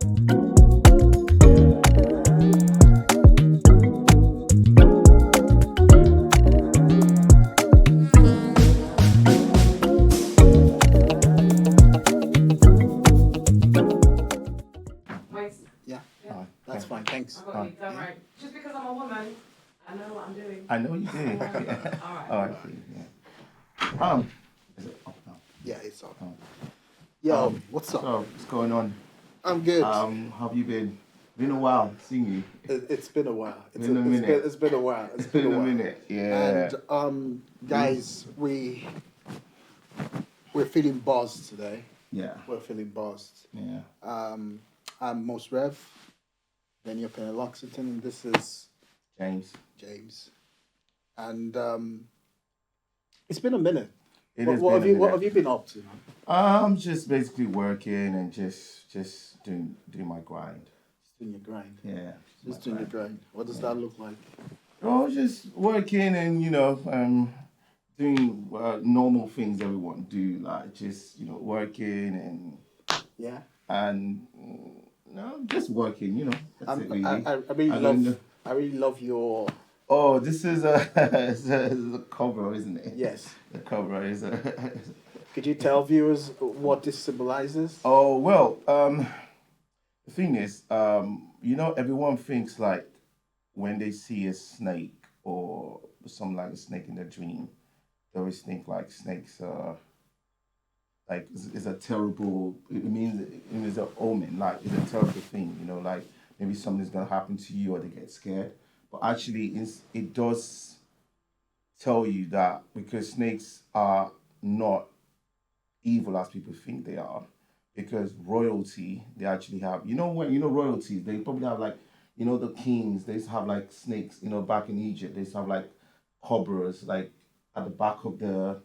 Yeah, that's fine. Thanks. I got you. Don't worry. Just because I'm a woman, I know what I'm doing. I know you do. All right. Oh, I see. Yeah. Is it up now? Yeah, it's on. Oh. Yo, what's up? So, what's going on? I'm good. How have you been? Been a while seeing you. It's been a while. Been a minute. It's been a while. It's been a minute. Yeah. And guys, we're feeling buzzed today. Yeah. We're feeling buzzed. Yeah. I'm Most Rev, then Opene-Luxington, and this is James. And it's been a minute. What have you been up to? I'm just basically working and just doing my grind. Just doing your grind. Yeah. Just doing your grind. What does that look like? Oh, just working and doing normal things everyone do, like just working Yeah. and no, just working. That's it really. I really love your. Oh, this is it's a cover, isn't it? Yes. The cover is a. Could you tell viewers what this symbolizes? Oh well, the thing is, everyone thinks like when they see a snake or something like a snake in their dream, they always think like snakes are like is a terrible. It means it's an omen, like it's a terrible thing. Like maybe something's gonna happen to you or they get scared. But actually, it does tell you that because snakes are not evil as people think they are, because royalty, they actually have, royalties, they probably have like, the kings, they used to have like snakes, back in Egypt, they used to have like cobras, like at the back of the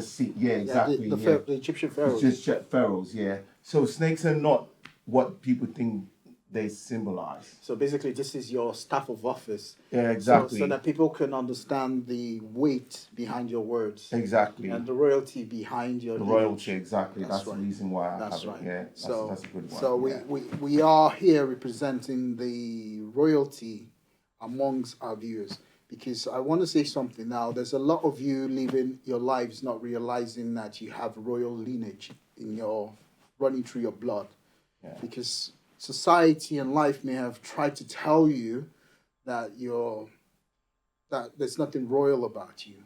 sea. Yeah, exactly. The Egyptian pharaohs. It's just pharaohs, yeah. So snakes are not what people think they symbolize. So basically, this is your staff of office. Yeah, exactly. So that people can understand the weight behind your words. Exactly. And the royalty behind your The lineage. royalty, exactly. That's right. the reason why I That's have right. it. Yeah, that's a good one. So we are here representing the royalty amongst our viewers. Because I want to say something now. There's a lot of you living your lives not realizing that you have royal lineage in your running through your blood. Yeah. Because society and life may have tried to tell you that that there's nothing royal about you,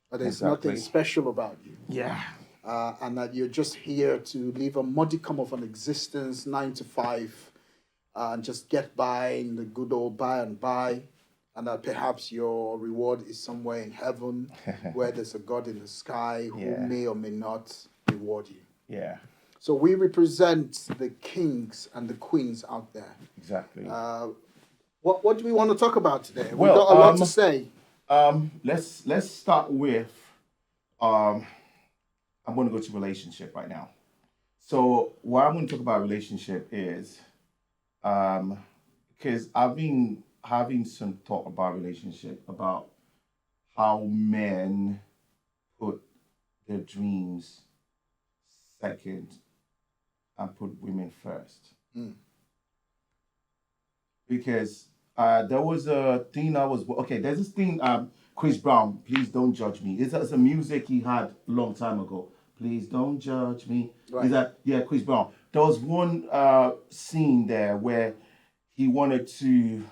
or there's nothing special about you. Yeah. And that you're just here to live a modicum of an existence, 9 to 5, and just get by in the good old by and by, and that perhaps your reward is somewhere in heaven, where there's a God in the sky who may or may not reward you. Yeah. So we represent the kings and the queens out there. Exactly. What do we want to talk about today? We've Well, got a lot to say. Let's start with I'm going to go to relationship right now. So what I'm going to talk about relationship is because I've been having some thought about relationship, about how men put their dreams second and put women first. Because there was a thing there's this thing, Chris Brown, Please Don't Judge Me. It's a music he had a long time ago. Please don't judge me. Right. Chris Brown. There was one scene there where he wanted to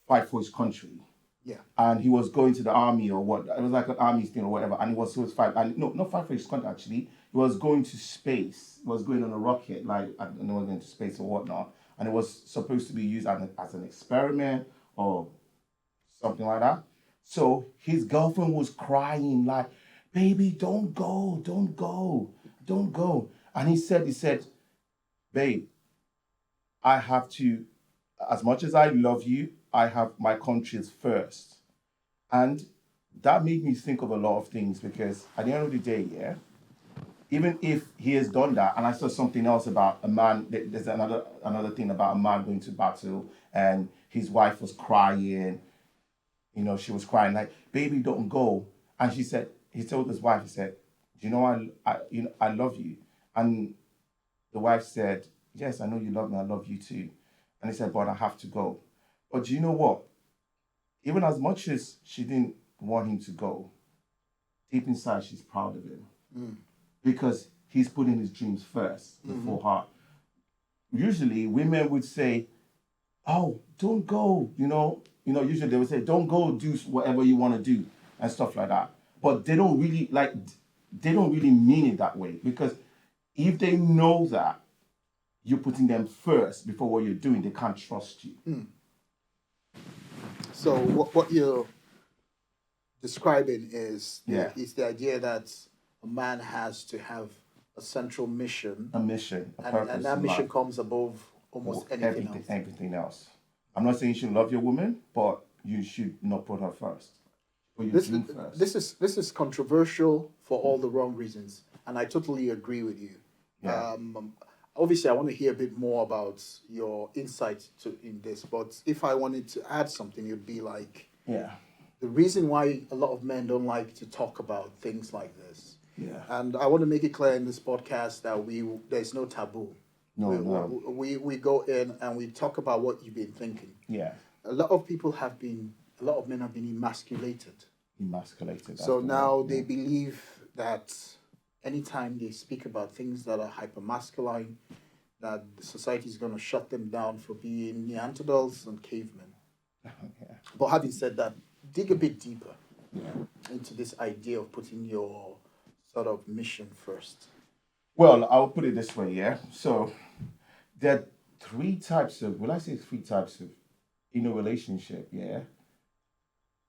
fight for his country. Yeah. And he was going to the army or what, it was like an army thing or whatever, and he was fighting, and not fight for his country actually, he was going to space, he was going on a rocket, like, I don't know, going to space or whatnot, and it was supposed to be used as an experiment or something like that. So his girlfriend was crying like, baby, don't go. And he said, babe, I have to, as much as I love you, I have my countries first. And that made me think of a lot of things, because at the end of the day, even if he has done that, and I saw something else about a man, there's another thing about a man going to battle and his wife was crying, she was crying like, baby, don't go. And he told his wife, he said, do you know, I love you. And the wife said, yes, I know you love me, I love you too. And he said, but I have to go. But do you know what? Even as much as she didn't want him to go, deep inside she's proud of him because he's putting his dreams first before her. Usually women would say, oh, don't go, usually they would say, don't go, do whatever you want to do and stuff like that. But they don't really mean it that way, because if they know that you're putting them first before what you're doing, they can't trust you. So what you're describing is Yeah. is the idea that a man has to have a central mission, A mission, a purpose, and that in mission life. comes above almost anything else. Everything else. I'm not saying you should love your woman, but you should not put her first. Put your dream first. This is controversial for all the wrong reasons, and I totally agree with you. Yeah. Obviously, I want to hear a bit more about your insight in this, but if I wanted to add something, it'd be like, Yeah. the reason why a lot of men don't like to talk about things like this. Yeah. And I want to make it clear in this podcast that there's no taboo. No, We go in and we talk about what you've been thinking. Yeah. A lot of men have been emasculated. Emasculated. So now they believe that anytime they speak about things that are hypermasculine, that the society is going to shut them down for being Neanderthals and cavemen. Yeah. But having said that, dig a bit deeper Yeah. into this idea of putting your sort of mission first. Well, I'll put it this way, yeah. So there are three types of in a relationship, yeah.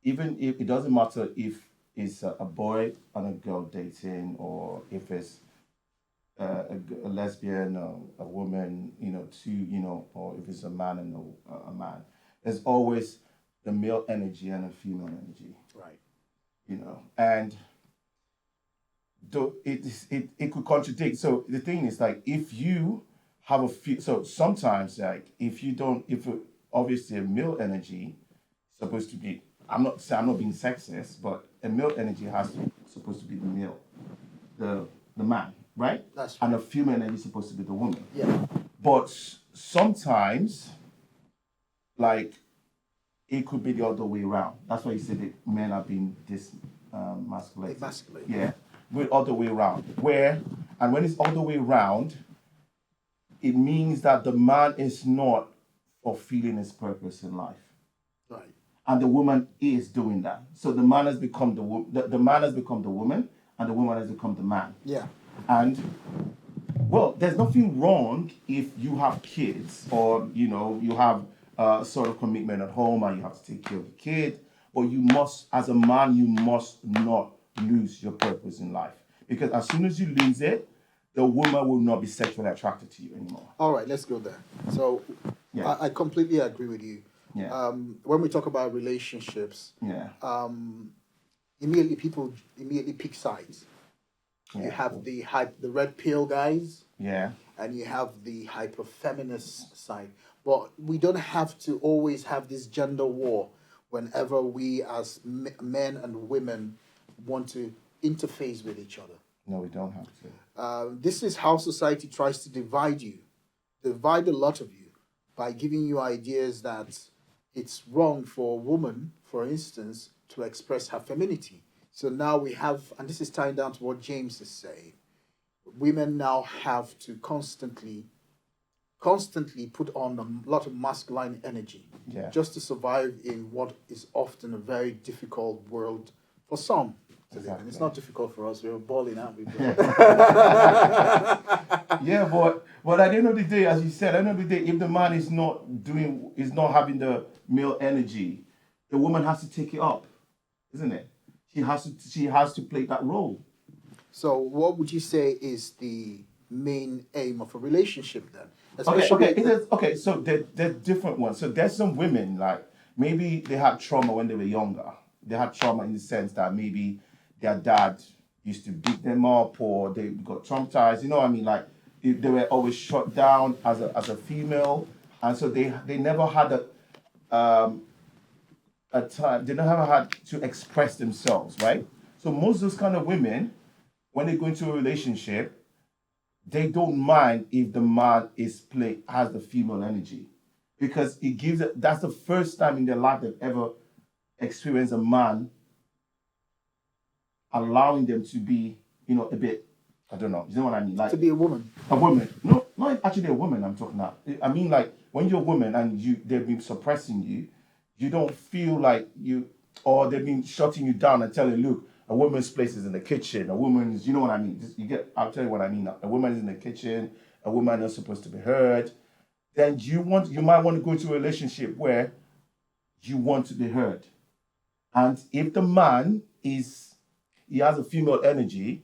Even if it doesn't matter if it's a boy and a girl dating, or if it's a lesbian or a woman, or if it's a man and a man. There's always the male energy and a female energy, Right. and it could contradict. So the thing is, like, if you have so sometimes, like, obviously a male energy supposed to be, I'm not being sexist, but a male energy supposed to be the male, the man, right? That's And a female energy is supposed to be the woman. Yeah. But sometimes, like, it could be the other way around. That's why you say that men are being masculated. Emasculated. Yeah, with other way around. And when it's other way around, it means that the man is not fulfilling his purpose in life, Right. and the woman is doing that. So the man has become the man has become the woman, and the woman has become the man. Yeah. And well, there's nothing wrong if you have kids, or you have a sort of commitment at home and you have to take care of your kid. But you must, as a man, you must not lose your purpose in life, because as soon as you lose it, the woman will not be sexually attracted to you anymore. All right, let's go there. So Yeah. I completely agree with you. Yeah. When we talk about relationships, Yeah. people immediately pick sides. You Yeah. have the red pill guys, Yeah. and you have the hyper feminist side. But we don't have to always have this gender war whenever we as men and women want to interface with each other. No, we don't have to. This is how society tries to divide a lot of you, by giving you ideas that it's wrong for a woman, for instance, to express her femininity. So now we have, and this is tying down to what James is saying, women now have to constantly put on a lot of masculine energy, Yeah. just to survive in what is often a very difficult world for some to live in. It's Exactly. not difficult for us. We're balling out. Yeah, but at the end of the day, as you said, at the end of the day, if the man is not having the male energy, the woman has to take it up, isn't it? She has to play that role. So, what would you say is the main aim of a relationship then? Okay. So there's different ones. So there's some women, like, maybe they had trauma when they were younger. They had trauma in the sense that maybe their dad used to beat them up, or they got traumatized. You know what I mean? Like, they were always shut down as a female, and so they never had a time. They never had to express themselves, right? So most of those kind of women, when they go into a relationship, they don't mind if the man has the female energy, because that's the first time in their life they've ever experienced a man allowing them to be, a bit, I don't know, you know what I mean? Like To be a woman. a woman. No, not actually a woman I'm talking about. I mean, like, when you're a woman and they've been suppressing you, you don't feel like or they've been shutting you down and telling you, look, a woman's place is in the kitchen. A woman's, you know what I mean? I'll tell you what I mean now. A woman is in the kitchen. A woman is supposed to be heard. Then you might want to go into a relationship where you want to be heard. And if the man he has a female energy,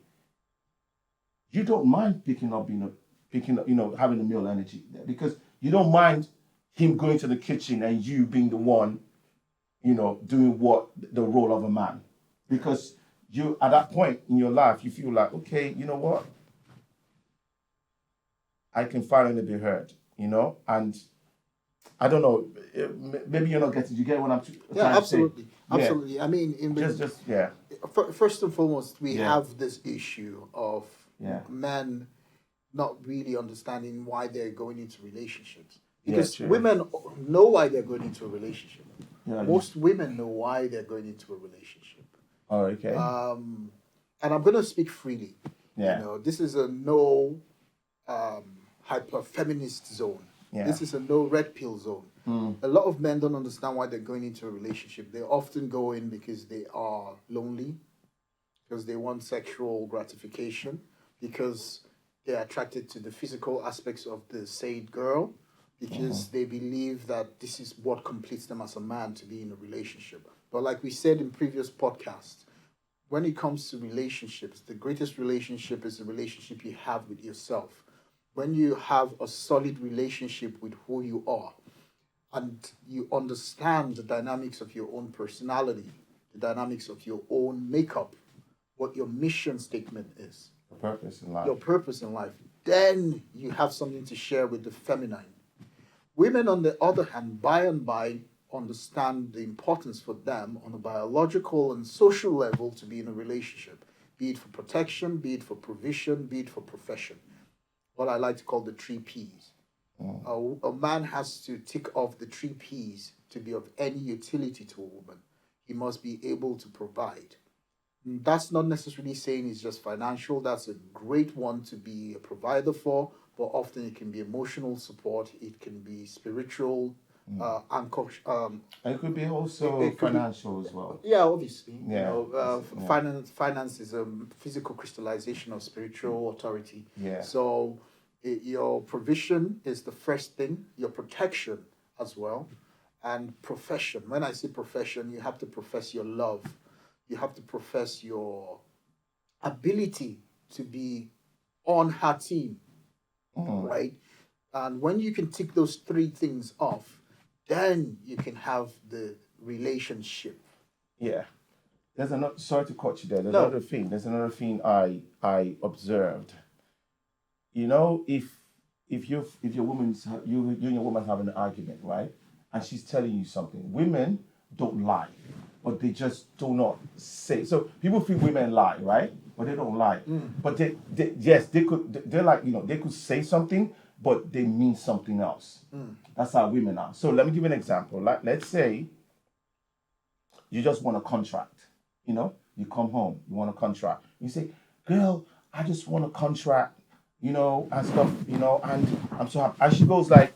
you don't mind having a male energy there, because you don't mind him going to the kitchen and you being the one, doing the role of a man, because you at that point in your life you feel like, okay, you know what, I can finally be heard, and I don't know, maybe you're not getting. You get what I'm trying to say? Yeah, absolutely, Yeah. absolutely. I mean, Yeah. First and foremost, we Yeah. have this issue of Yeah. men not really understanding why they're going into relationships, because true. women know why they're going into a relationship. Yeah, Most women know why they're going into a relationship. Oh, okay. And I'm going to speak freely. Yeah. This is a no hyper feminist zone. Yeah. This is a no red pill zone. A lot of men don't understand why they're going into a relationship. They often go in because they are lonely, because they want sexual gratification, because they're attracted to the physical aspects of the said girl, because they believe that this is what completes them as a man to be in a relationship. But like we said in previous podcasts, when it comes to relationships, the greatest relationship is the relationship you have with yourself. When you have a solid relationship with who you are, and you understand the dynamics of your own personality, the dynamics of your own makeup, what your mission statement is, Your purpose in life. your purpose in life, then you have something to share with the feminine. Women, on the other hand, by and by, understand the importance for them on a biological and social level to be in a relationship, be it for protection, be it for provision, be it for profession. What I like to call the three P's. A man has to tick off the three P's to be of any utility to a woman. He must be able to provide. That's not necessarily saying it's just financial. That's a great one to be a provider for, but often it can be emotional support. It can be spiritual, anchor. And it could be also It could be- financial as well. Yeah, obviously. Yeah, yeah. Finance is a physical crystallization of spiritual authority. Yeah. So your provision is the first thing, your protection as well, and profession. When I say profession, you have to profess your love. You have to profess your ability to be on her team, right? And when you can tick those three things off, then you can have the relationship. Yeah. There's another. Sorry to cut you there. There's No. another thing. There's another thing I observed. If your woman's you and your woman having an argument, right, and she's telling you something, women don't lie, but they just do not say. So people think women lie, right? But they don't lie. But they could. They're like, they could say something, but they mean something else. That's how women are. So let me give you an example. Like, let's say you just want a contract. You come home, you want a contract. You say, girl, I just want a contract, and stuff, and I'm so happy. And she goes like,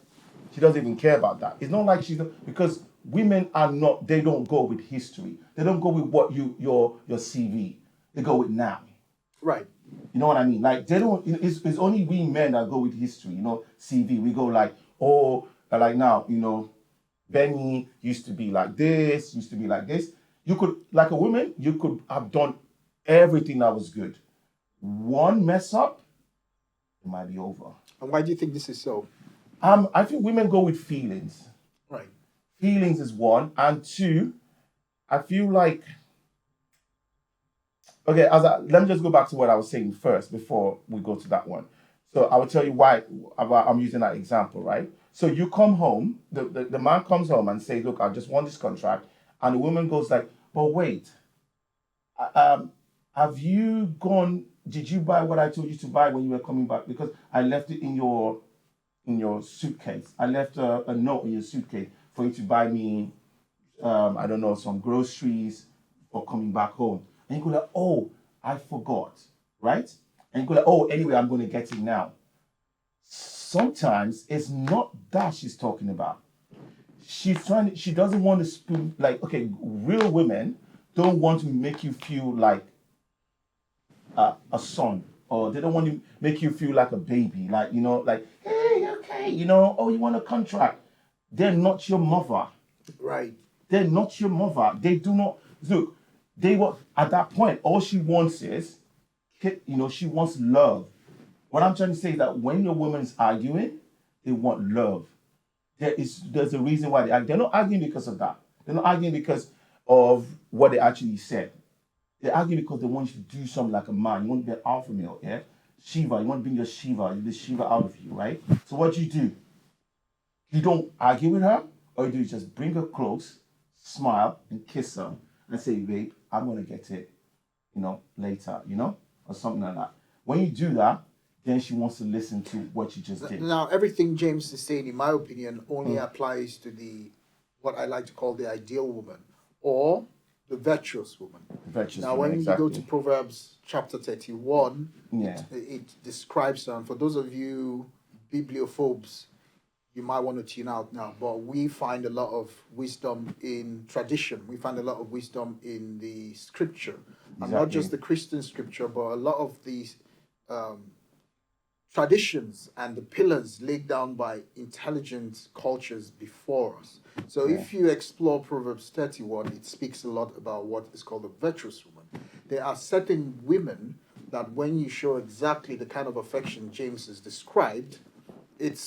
she doesn't even care about that. It's not like because women are not, they don't go with history. They don't go with what your CV. They go with now. Right. You know what I mean? Like, they don't, it's only we men that go with history, CV. We go like, like now, Benny used to be like this, used to be like this. You could, like a woman, you could have done everything that was good. One mess up, it might be over. And why do you think this is so? I think women go with feelings. Right. Feelings is one. And two, I feel like, okay, let me just go back to what I was saying first before we go to that one. So I will tell you why I'm using that example, right? So you come home, the man comes home and says, look, I just want this contract. And the woman goes like, but wait, have you gone did you buy what I told you to buy when you were coming back? Because I left it in your suitcase. I left a note in your suitcase for you to buy me, I don't know, some groceries for coming back home. And you go like, oh, I forgot, right? And you go like, oh, anyway, I'm going to get it now. Sometimes it's not that she's talking about. She doesn't want to spoon, like, okay, real women don't want to make you feel like a son, or they don't want to make you feel like a baby, like, like, hey, okay, oh, you want a contract. They're not your mother. Right. They're not your mother. They do not, look, they were, at that point, all she wants is, she wants love. What I'm trying to say is that when your woman is arguing, they want love. There's a reason why they argue. They're not arguing because of that. They're not arguing because of what they actually said. They're arguing because they want you to do something like a man. You want to be an alpha male, yeah? Shiva, you want to bring your Shiva, the Shiva out of you, right? So what do? You don't argue with her, all you do is just bring her close, smile, and kiss her, and say, babe, I'm going to get it, later, or something like that. When you do that, then she wants to listen to what you just did. Now, everything James is saying, in my opinion, only applies to what I like to call the ideal woman, or the virtuous woman. When you go to Proverbs chapter 31, it describes them. For those of you bibliophobes, you might want to tune out now, but we find a lot of wisdom in tradition. We find a lot of wisdom in the scripture. And not just the Christian scripture, but a lot of these traditions and the pillars laid down by intelligent cultures before us. So if you explore Proverbs 31, it speaks a lot about what is called a virtuous woman. There are certain women that when you show exactly the kind of affection James has described, it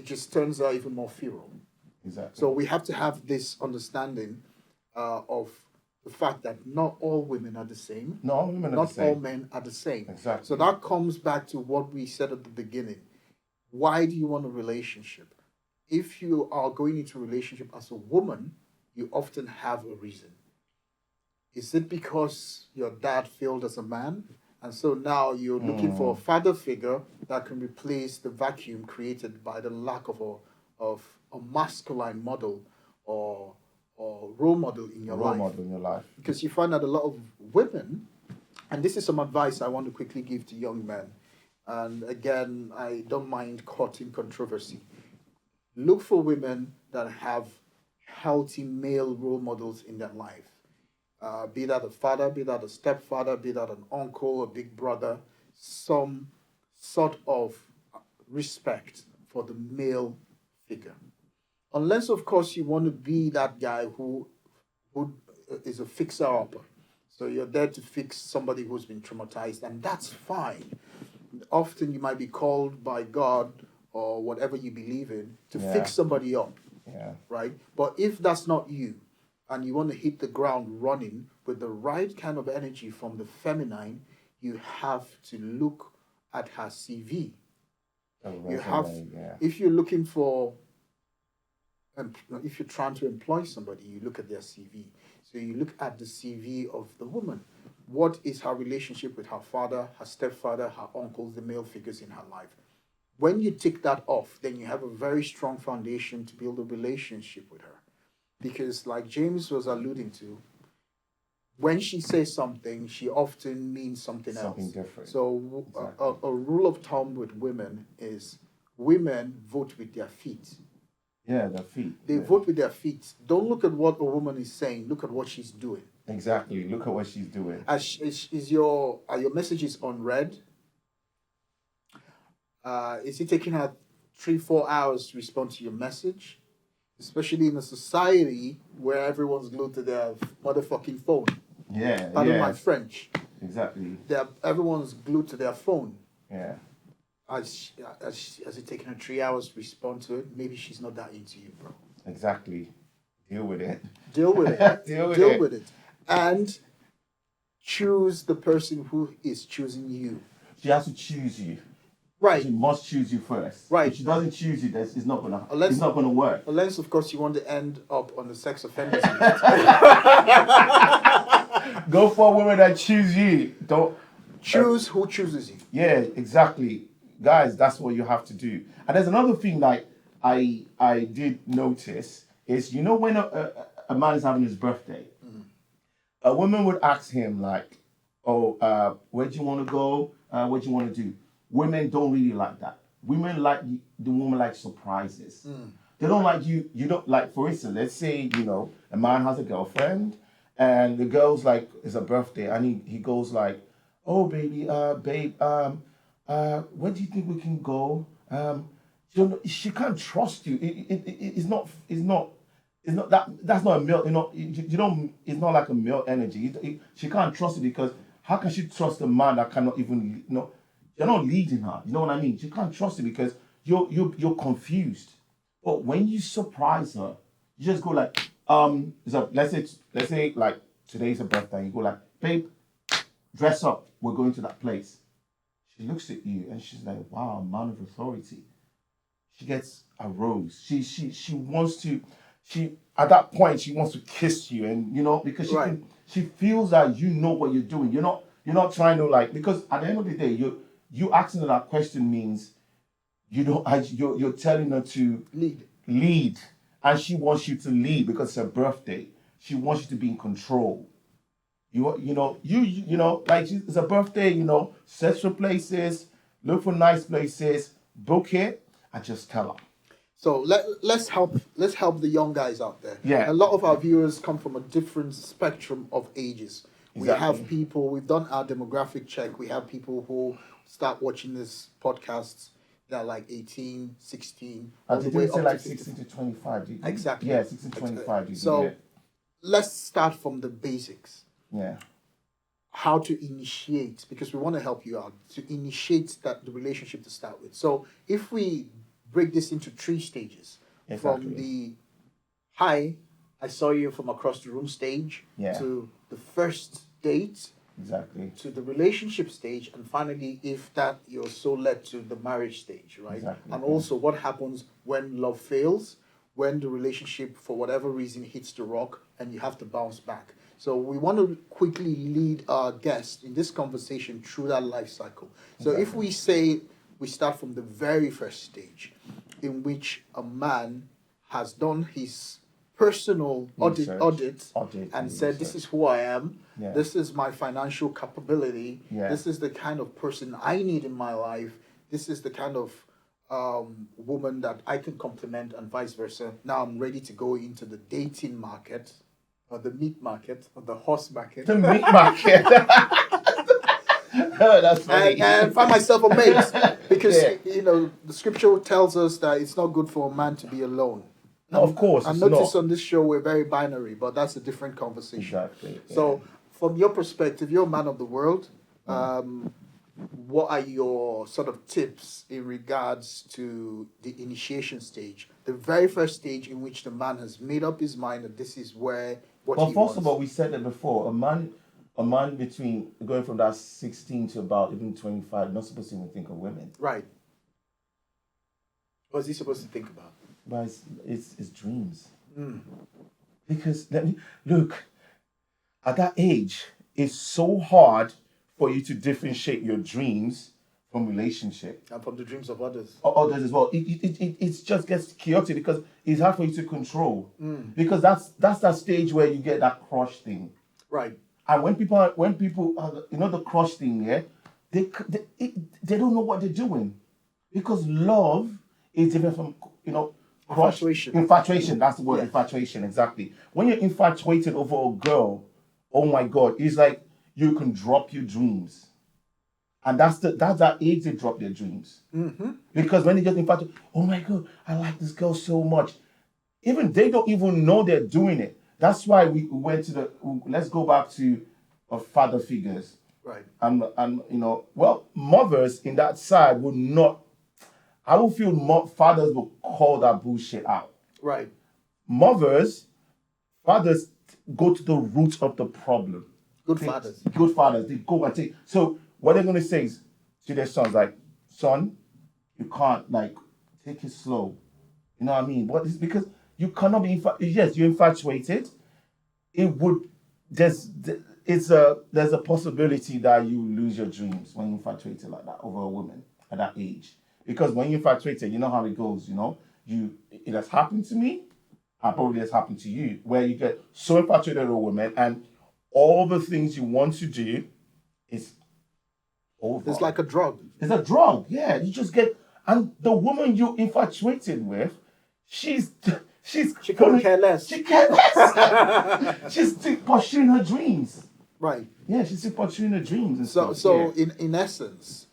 just turns out even more feral. Exactly. So we have to have this understanding of the fact that not all women are the same. Not all women are not the same. all men are the same. Exactly. So that comes back to what we said at the beginning. Why do you want a relationship? If you are going into a relationship as a woman, you often have a reason. Is it because your dad failed as a man? And so now you're looking for a father figure that can replace the vacuum created by the lack of a masculine model or role model in your life. Because you find that a lot of women, and this is some advice I want to quickly give to young men, and again, I don't mind caught in controversy. Look for women that have healthy male role models in their life. Be that a father, be that a stepfather, be that an uncle, a big brother, some sort of respect for the male figure. Unless, of course, you want to be that guy who is a fixer-upper. So you're there to fix somebody who's been traumatized, and that's fine. Often you might be called by God or whatever you believe in to fix somebody up, right? But if that's not you, and you want to hit the ground running with the right kind of energy from the feminine, you have to look at her CV. If you're looking for, if you're trying to employ somebody, you look at their CV. So you look at the CV of the woman. What is her relationship with her father, her stepfather, her uncles, the male figures in her life? When you tick that off, then you have a very strong foundation to build a relationship with her. Because like James was alluding to, when she says something, she often means something else. Something different. So a rule of thumb with women is women vote with their feet. Yeah, their feet. They vote with their feet. Don't look at what a woman is saying. Look at what she's doing. Exactly. Look at what she's doing. Are your messages unread? Is it taking her 3-4 hours to respond to your message? Especially in a society where everyone's glued to their motherfucking phone. Yeah. Pardon my French. Exactly. Everyone's glued to their phone. Yeah. Has it taken her 3 hours to respond to it? Maybe she's not that into you, bro. Exactly. Deal with it. Deal with it. Deal with it. And choose the person who is choosing you. She has to choose you. Right. She must choose you first. Right. If she doesn't choose you, it's not gonna work. Unless, of course, you want to end up on the sex offenders. Go for women that choose you. Choose who chooses you. Yeah, exactly. Guys, that's what you have to do. And there's another thing like I did notice is when a man is having his birthday, a woman would ask him like, "Oh, where do you want to go? What do you want to do?" Women don't really like that. Women like the woman like surprises. They don't like you. You don't like, for instance, let's say a man has a girlfriend, and the girl's like, it's a birthday, and he goes like, "Oh, baby, babe, where do you think we can go?" She can't trust you. It's not that. That's not a male. You don't. It's not like a male energy. She can't trust you because how can she trust a man that cannot even You're not leading her. You know what I mean? She can't trust you because you're confused. But when you surprise her, you just go like, so let's say like today's a birthday. You go like, "Babe, dress up. We're going to that place." She looks at you and she's like, "Wow, man of authority." She gets a rose. She wants to. She at that point she wants to kiss you, and because she feels that you know what you're doing. You're not trying to like, because at the end of the day, you asking her that question means you're telling her to lead, and she wants you to lead because it's her birthday. She wants you to be in control. Like it's a birthday. Search for places, look for nice places, book it, and just tell her. So let's help the young guys out there. Yeah. A lot of our viewers come from a different spectrum of ages. Exactly. We have people, we've done our demographic check. We have people who start watching this podcasts that are like 18, 16. And all did you say up like to 16 to 25? Exactly. Yeah, 16 to 25. So let's start from the basics. Yeah. How to initiate, because we want to help you out, to initiate the relationship to start with. So if we break this into 3 stages, Exactly. from the "hi, I saw you from across the room" stage, to the first date, exactly, to the relationship stage, and finally, if that you're so led, to the marriage stage, right? Exactly. And also what happens when love fails, when the relationship for whatever reason hits the rock and you have to bounce back. So we want to quickly lead our guest in this conversation through that life cycle. So if we say we start from the very first stage, in which a man has done his personal audit and said, "This is who I am, this is my financial capability, this is the kind of person I need in my life, this is the kind of woman that I can complement," and vice versa. Now I'm ready to go into the dating market, or the meat market, or the horse market. The meat market. Oh, that's funny. And find myself a mate, because the scripture tells us that it's not good for a man to be alone. No, of course. I notice on this show we're very binary, but that's a different conversation. Exactly. Yeah. So, from your perspective, you're a man of the world. What are your sort of tips in regards to the initiation stage, the very first stage in which the man has made up his mind that this is where what he wants? Well, first of all, we said it before. A man between going from that 16 to about even 25, not supposed to even think of women. Right. What's he supposed to think about? But it's dreams. Because look, at that age, it's so hard for you to differentiate your dreams from relationship. And from the dreams of others. Others as well. It just gets chaotic because it's hard for you to control. Because that's that stage where you get that crush thing. Right. And when people the crush thing, they don't know what they're doing. Because love is different from, crush. Infatuation, that's the word, infatuation, exactly. When you're infatuated over a girl, oh my God, it's like you can drop your dreams. And that's that age they drop their dreams. Because when they get infatuated, oh my God, I like this girl so much. Even they don't even know they're doing it. That's why we went to let's go back to father figures. Right. And mothers in that side would not, I would feel fathers will call that bullshit out. Right. Fathers go to the root of the problem. Good fathers, they go and take. So what they're going to say is to their sons, like, "Son, you can't, take it slow." You know what I mean? But it's because you cannot be, yes, you're infatuated. It would there's a possibility that you lose your dreams when you infatuated like that over a woman at that age. Because when you infatuated, you know how it goes. It has happened to me. And probably has happened to you, where you get so infatuated with a woman, and all the things you want to do is over. It's like a drug. It's a drug. Yeah, you just get, and the woman you infatuated with, she's She couldn't care less. She cares less. She's still pursuing her dreams. Right. Yeah, she's still pursuing her dreams and So stuff. so Yeah. in essence,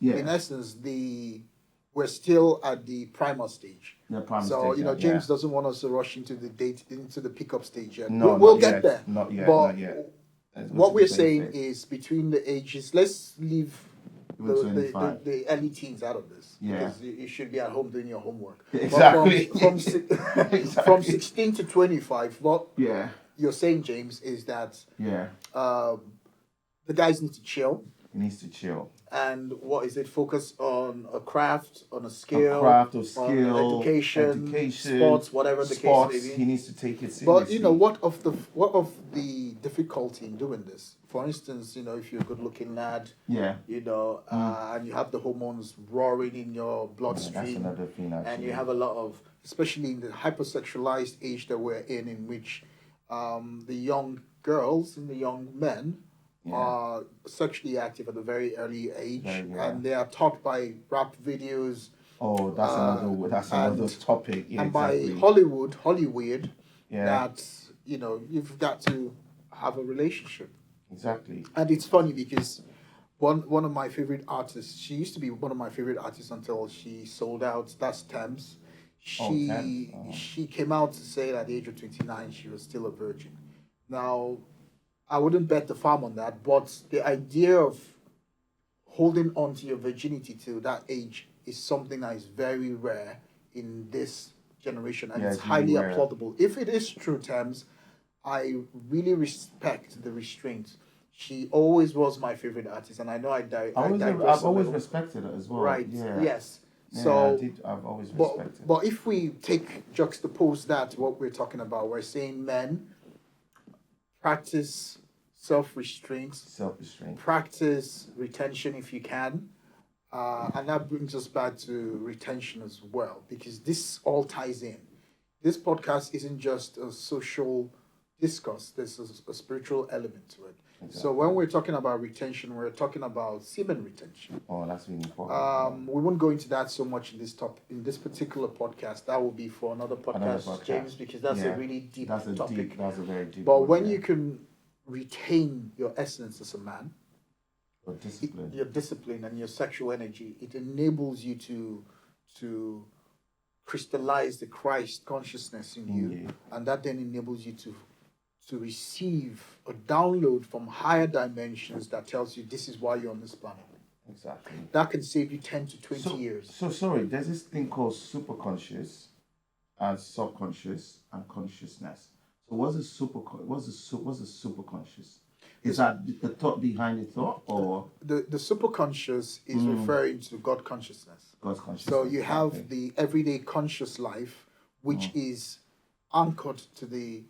we're still at the primer stage. The prime So stage, James doesn't want us to rush into the pickup stage yet. No, we'll not get yet. there. Not yet. But Not yet. what we're saying is between the ages. Let's leave Even the early teens out of this. Yeah. Because you should be at home doing your homework. Exactly. But Exactly. from 16 to 25, what Yeah. you're saying, James, is that Yeah. the guys need to chill. He needs to chill. And what is it? Focus on a craft, on a skill, A craft or on skill, education, sports, whatever the sports, case may he be. needs to take it seriously. But what of the difficulty in doing this? For instance, if you're a good-looking lad, Yeah. and you have the hormones roaring in your That's bloodstream, another thing, actually. and you have a lot of, especially in the hypersexualized age that we're in which the young girls and the young men are sexually active at a very early age, and they are taught by rap videos. Oh, that's another topic. Yeah, and exactly. by Hollywood, Yeah. that you've got to have a relationship. Exactly. And it's funny because one of my favorite artists, she used to be one of my favorite artists until she sold out. That's Thames. She came out to say that at the age of 29 she was still a virgin. Now, I wouldn't bet the farm on that, but the idea of holding on to your virginity till that age is something that is very rare in this generation, and it's highly rare. applaudable. If it is true, Thames, I really respect the restraint. She always was my favorite artist, and I know I've always respected her as well. Right. Yeah. Yes. Yeah, So, I've always respected. but if we juxtapose that to what we're talking about, we're saying men practice self-restraint, practice retention if you can, and that brings us back to retention as well, because this all ties in. This podcast isn't just a social discourse. There's a spiritual element to it. Exactly. So when we're talking about retention, we're talking about semen retention. Oh, that's really important. We won't go into that so much in this particular podcast. That will be for another podcast, James, because that's a really deep topic. That's a very deep. But when you can retain your essence as a man, your discipline and your sexual energy, it enables you to crystallize the Christ consciousness in you, and that then enables you to receive a download from higher dimensions that tells you this is why you're on this planet. Exactly. That can save you 10 to 20 years. So sorry, there's this thing called superconscious and subconscious and consciousness. So what's the superconscious? Is that the thought behind the thought, or the superconscious is referring to God consciousness. God's consciousness. So you have the everyday conscious life, which is anchored to the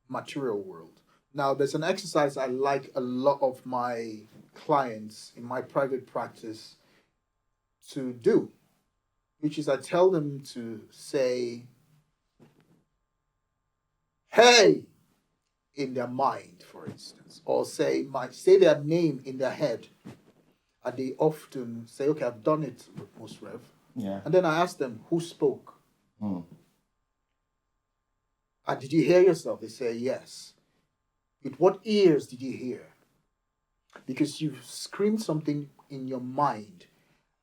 material world. Now, there's an exercise I like a lot of my clients in my private practice to do, which is I tell them to say, hey, in their mind, for instance, or say their name in their head. And they often say, okay, I've done it, Most Rev. Yeah. And then I ask them, who spoke? Did you hear yourself? They say, yes. With what ears did you hear? Because you've screamed something in your mind,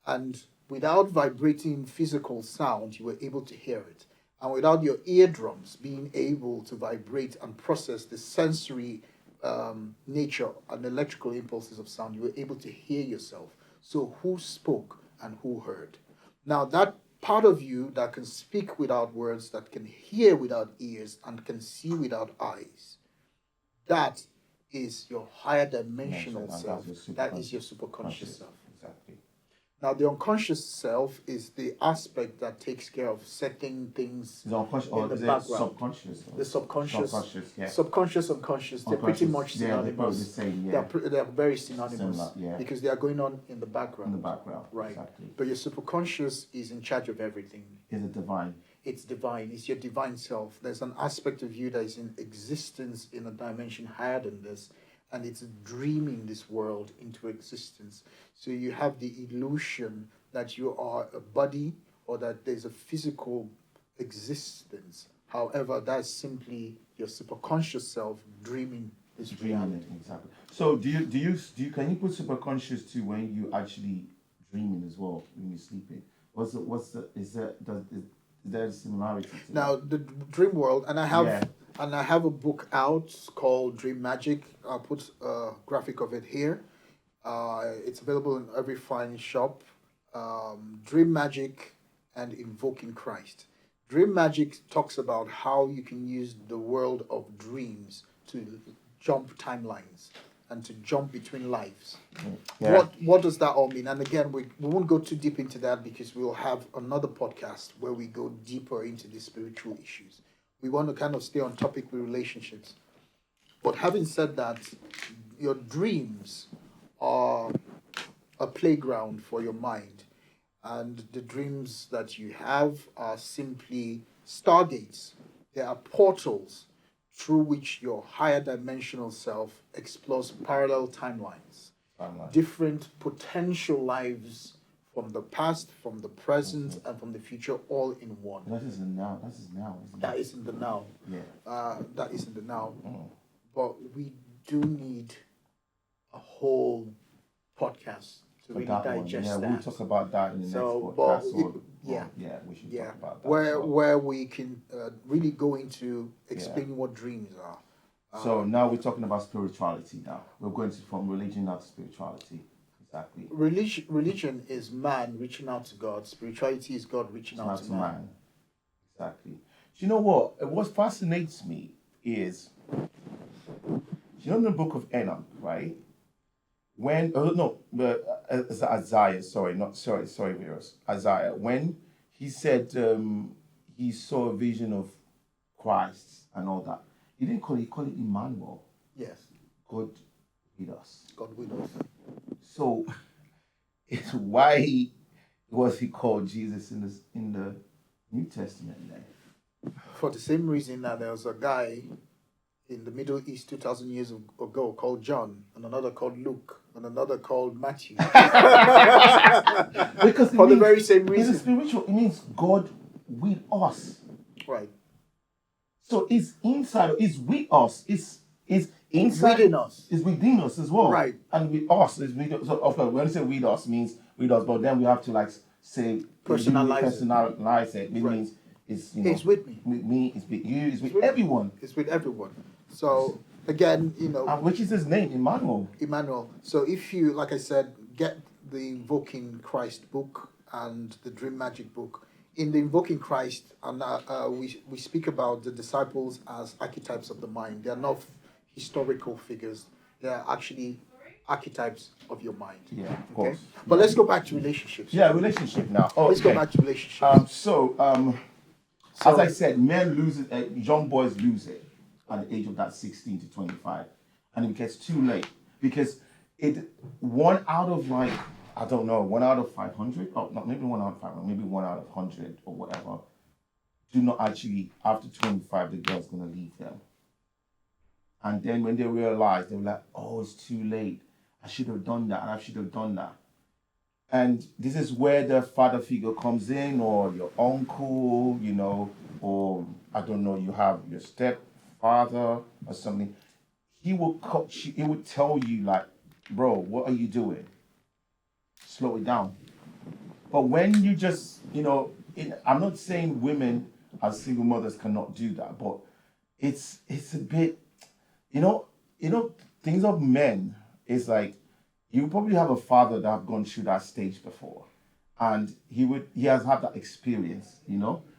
and without vibrating physical sound, you were able to hear it. And without your eardrums being able to vibrate and process the sensory nature and electrical impulses of sound, you were able to hear yourself. So who spoke and who heard? Now, that part of you that can speak without words, that can hear without ears, and can see without eyes, that is your higher dimensional self. That is your superconscious self. Exactly. Now, the unconscious self is the aspect that takes care of setting things Is it unconscious in or the is it background. subconscious? The subconscious, Subconscious, yeah. subconscious, unconscious, they're pretty Unconscious, much yeah, they're probably the synonymous. same, yeah. They're very synonymous Similar, yeah. because they are going on in the background. In the background, Right. exactly. But your superconscious is in charge of everything. Is it divine? It's divine. It's your divine self. There's an aspect of you that is in existence in a dimension higher than this, and it's dreaming this world into existence. So you have the illusion that you are a body or that there's a physical existence. However, that's simply your superconscious self dreaming this reality. Dreaming, exactly. So do you can you put superconscious to when you actually dreaming as well when you're sleeping? Is there a similarity to Now that? the dream world, and I have Yeah. and I have a book out called Dream Magic. I'll put a graphic of it here. It's available in every fine shop. Dream Magic and Invoking Christ. Dream Magic talks about how you can use the world of dreams to jump timelines and to jump between lives. Yeah. What does that all mean? And again, we won't go too deep into that because we'll have another podcast where we go deeper into the spiritual issues. We want to kind of stay on topic with relationships. But having said that, your dreams are a playground for your mind. And the dreams that you have are simply stargates. They are portals through which your higher dimensional self explores parallel timelines, different potential lives from the past, from the present, and from the future, all in one. That is in now. That is now. Isn't That it? is in the now. Yeah. That is in the now. Mm. But we do need a whole podcast to For really that one, digest yeah, that. we'll talk about that in the So, next but podcast. Yeah, we should talk about that. where so. where we can really go into explaining what dreams are. So now we're talking about spirituality. Now we're going from religion now to spirituality. Exactly. Religion is man reaching out to God. Spirituality is God reaching out to man. Exactly. Do you know what? What fascinates me is, you know, in the book of Enoch, right? When Isaiah, viewers. Isaiah, when he said he saw a vision of Christ and all that, he didn't call it. He called it Emmanuel. Yes, God with us. God with us. So, it's why was he called Jesus in the New Testament then? For the same reason that there was a guy in the Middle East 2,000 years ago called John, and another called Luke, and another called Matthew. Because for the very same reason. It's spiritual. It means God with us. Right. So it's inside. It's with us. It's inside. Within us. It's within us as well. Right. And with us is with. So of course, when we say with us means with us, but then we have to like say personalize it. It means it's it's with me. With me. It's with you. It's with everyone. It's with everyone. So again, which is his name, Emmanuel. Emmanuel. So if you, like I said, get the Invoking Christ book and the Dream Magic book. In the Invoking Christ, and we speak about the disciples as archetypes of the mind. They are not historical figures. They are actually archetypes of your mind. Yeah, of course. But let's go back to relationships. Yeah, relationship now. Okay. Let's go back to relationships. As I said, men lose it. Young boys lose it at the age of that 16 to 25, and it gets too late because one out of 500, or not, maybe 1 out of 500, maybe 1 out of 100 or whatever, do not actually, after 25, the girl's going to leave them. And then when they realize, they're like, oh, it's too late. I should have done that, and I should have done that. And this is where the father figure comes in, or your uncle, or I don't know, you have your stepfather or something. He will tell you like, bro, what are you doing? Slow it down. But when you just, I'm not saying women as single mothers cannot do that, but it's a bit, things of men is like, you probably have a father that have gone through that stage before, and he has had that experience,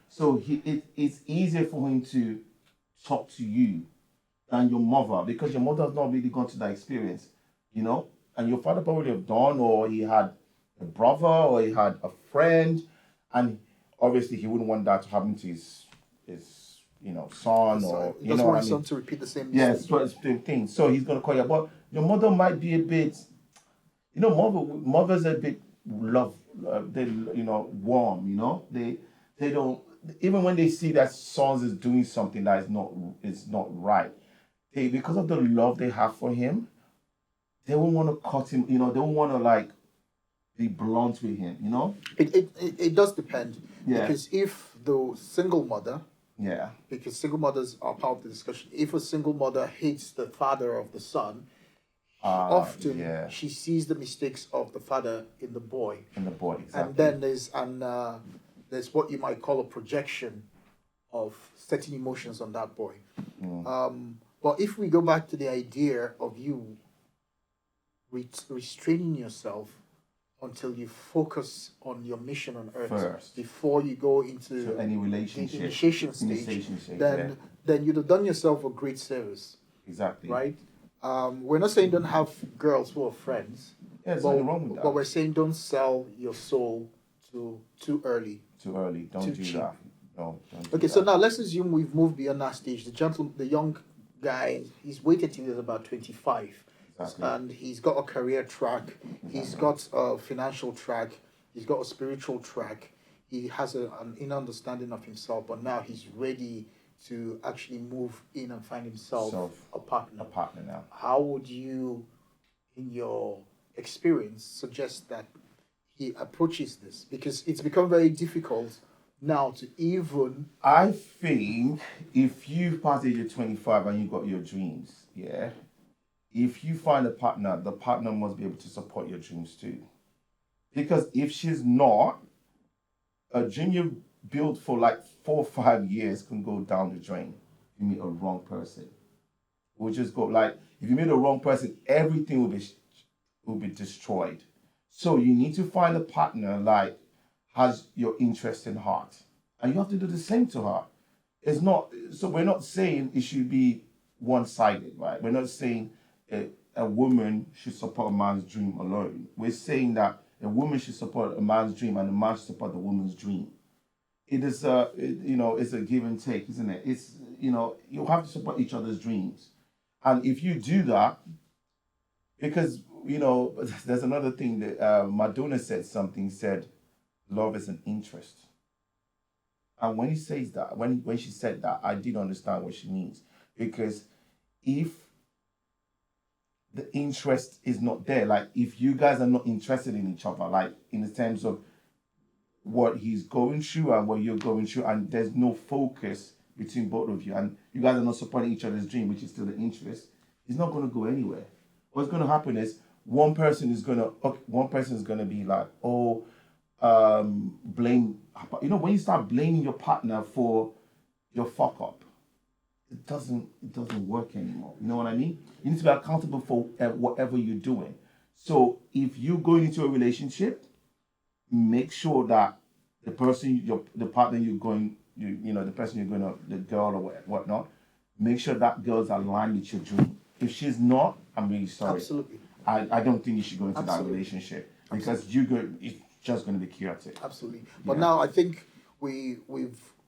So it's easier for him to talk to you than your mother, because your mother has not really gone through that experience, and your father probably have done, or he had a brother or he had a friend, and obviously he wouldn't want that to happen to his son, or He you doesn't know what want I his mean. son to repeat the same Yeah, mistake. it's the same thing. So he's gonna call you, but your mother might be a bit, mothers are a bit love, they warm. They don't, even when they see that sons is doing something that is not right. They, because of the love they have for him, they won't want to cut him. They won't want to like be blunt with him. It does depend, Yeah, because if the single mother, yeah, because single mothers are part of the discussion, if a single mother hates the father of the son, often yeah. she sees the mistakes of the father in the boy, And the boy, and exactly. then there's what you might call a projection of certain emotions on that boy. But if we go back to the idea of you restraining yourself until you focus on your mission on earth First. before you go into So any the relationship, initiation stage, initiation stage, then yeah, then you'd have done yourself a great service, exactly. right? We're not saying don't have girls who are friends, Yeah, there's but nothing wrong with but that. we're saying don't sell your soul too early. Too early. Don't Too do cheap. that. No, don't do Okay, so that. now let's assume we've moved beyond that stage. The young guy, he's waited till he's about 25, Exactly. and he's got a career track, he's got a financial track, he's got a spiritual track, he has an inner understanding of himself, but now he's ready to actually move in and find himself a partner. A partner now. How would you, in your experience, suggest that he approaches this? Because it's become very difficult now to even. I think if you pass the age of 25 and you got your dreams, yeah, if you find a partner, the partner must be able to support your dreams too. Because if she's not, a dream you built for like 4 or 5 years can go down the drain. If you meet a wrong person. We'll just go like, if you meet the wrong person, everything will be destroyed. So you need to find a partner like has your interest in heart, and you have to do the same to her. It's not, so we're not saying it should be one-sided, right? We're not saying a woman should support a man's dream alone. We're saying that a woman should support a man's dream and a man should support the woman's dream. It is it's a give and take, isn't it? It's you have to support each other's dreams, and if you do that, because there's another thing that Madonna said something. Said love is an interest. And when he says that, when she said that, I did understand what she means. Because if the interest is not there, like if you guys are not interested in each other, like in the terms of what he's going through and what you're going through, and there's no focus between both of you, and you guys are not supporting each other's dream, which is still the interest, it's not going to go anywhere. What's going to happen is one person is going to be like, oh, blame. When you start blaming your partner for your fuck up, it doesn't work anymore. You know what I mean? You need to be accountable for whatever you're doing. So if you're going into a relationship, make sure that the partner you're going, the person you're going to, the girl or whatnot, make sure that girl's aligned with your dream. If she's not, I'm really sorry. Absolutely. I don't think you should go into that Absolutely. relationship because it's just going to be chaotic. Absolutely. But Yeah. now I think we've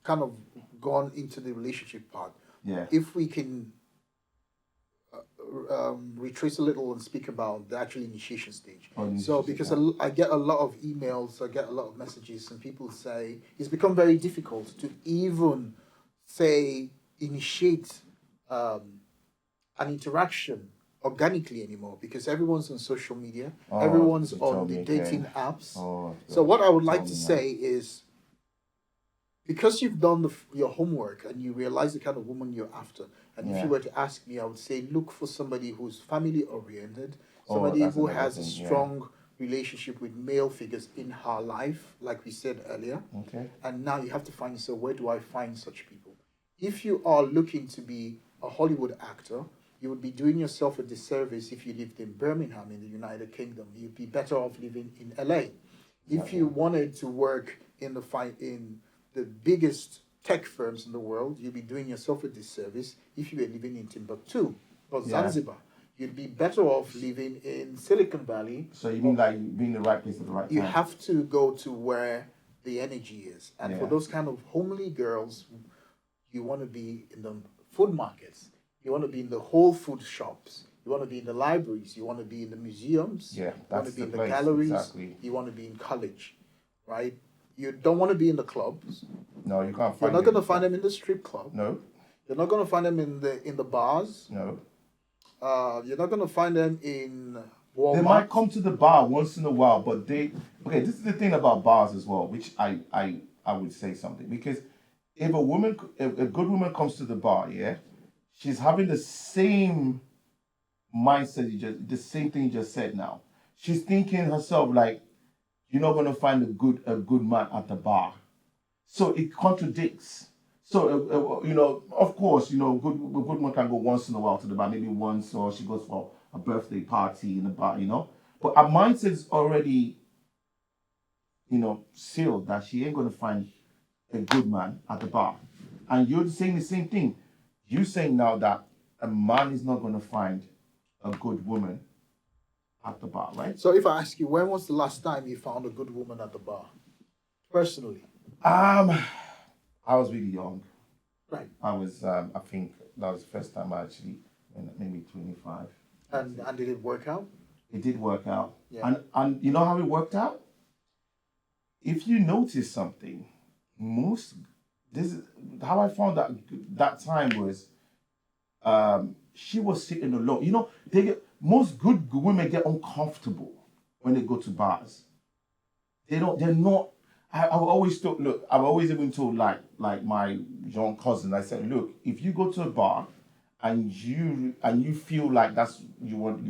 kind of gone into the relationship part. Yeah. If we can retrace a little and speak about the actual initiation stage. Oh, the So initiation, because yeah. I get a lot of emails, I get a lot of messages, and people say it's become very difficult to even say initiate an interaction organically anymore, because everyone's on social media, Oh, everyone's you on told the me dating again. apps. Oh, So what I would tell like me to now. say is, because you've done your homework and you realize the kind of woman you're after, and if Yeah. you were to ask me, I would say look for somebody who's family oriented, Oh, somebody that's who another has a thing, yeah. strong relationship with male figures in her life, like we said earlier. Okay. And now you have to find yourself, where do I find such people? If you are looking to be a Hollywood actor, you would be doing yourself a disservice if you lived in Birmingham in the United Kingdom. You'd be better off living in LA. If you wanted to work in the biggest tech firms in the world, you'd be doing yourself a disservice if you were living in Timbuktu or Yeah. Zanzibar. you'd be better off living in Silicon Valley. So you mean like being in the right place at the right time? You have to go to where the energy is. And for Yeah. those kind of homely girls, you want to be in the food markets. You want to be in the whole food shops. You want to be in the libraries. You want to be in the museums. Yeah, You want that's to be the in the place, galleries. exactly. You want to be in college, right? You don't want to be in the clubs. No, you can't find You're not them. going to find them in the strip club. No, You're not going to find them in the bars. no. You're not going to find them in They Walmart. might come to the bar once in a while, but this is the thing about bars as well, which I would say something, because if a good woman comes to the bar, yeah, she's having the same mindset the same thing you just said now. She's thinking herself like, you're not gonna find a good man at the bar, so it contradicts. So of course, a good man can go once in a while to the bar, maybe once, or she goes for a birthday party in the bar, But her mindset's already, sealed that she ain't gonna find a good man at the bar. And you're saying the same thing. You're saying now that a man is not gonna find a good woman at the bar, right? So if I ask you, when was the last time you found a good woman at the bar? Personally. I was really young. Right. I was, I think that was the first time I actually, maybe 25. And did it work out? It did work out. Yeah. And you know how it worked out? If you notice something, this is how I found that time was, she was sitting alone. Most good women get uncomfortable when they go to bars. They're not. I've always thought. Look, I've always even told like my young cousin. I said, look, if you go to a bar and you feel like that's you want,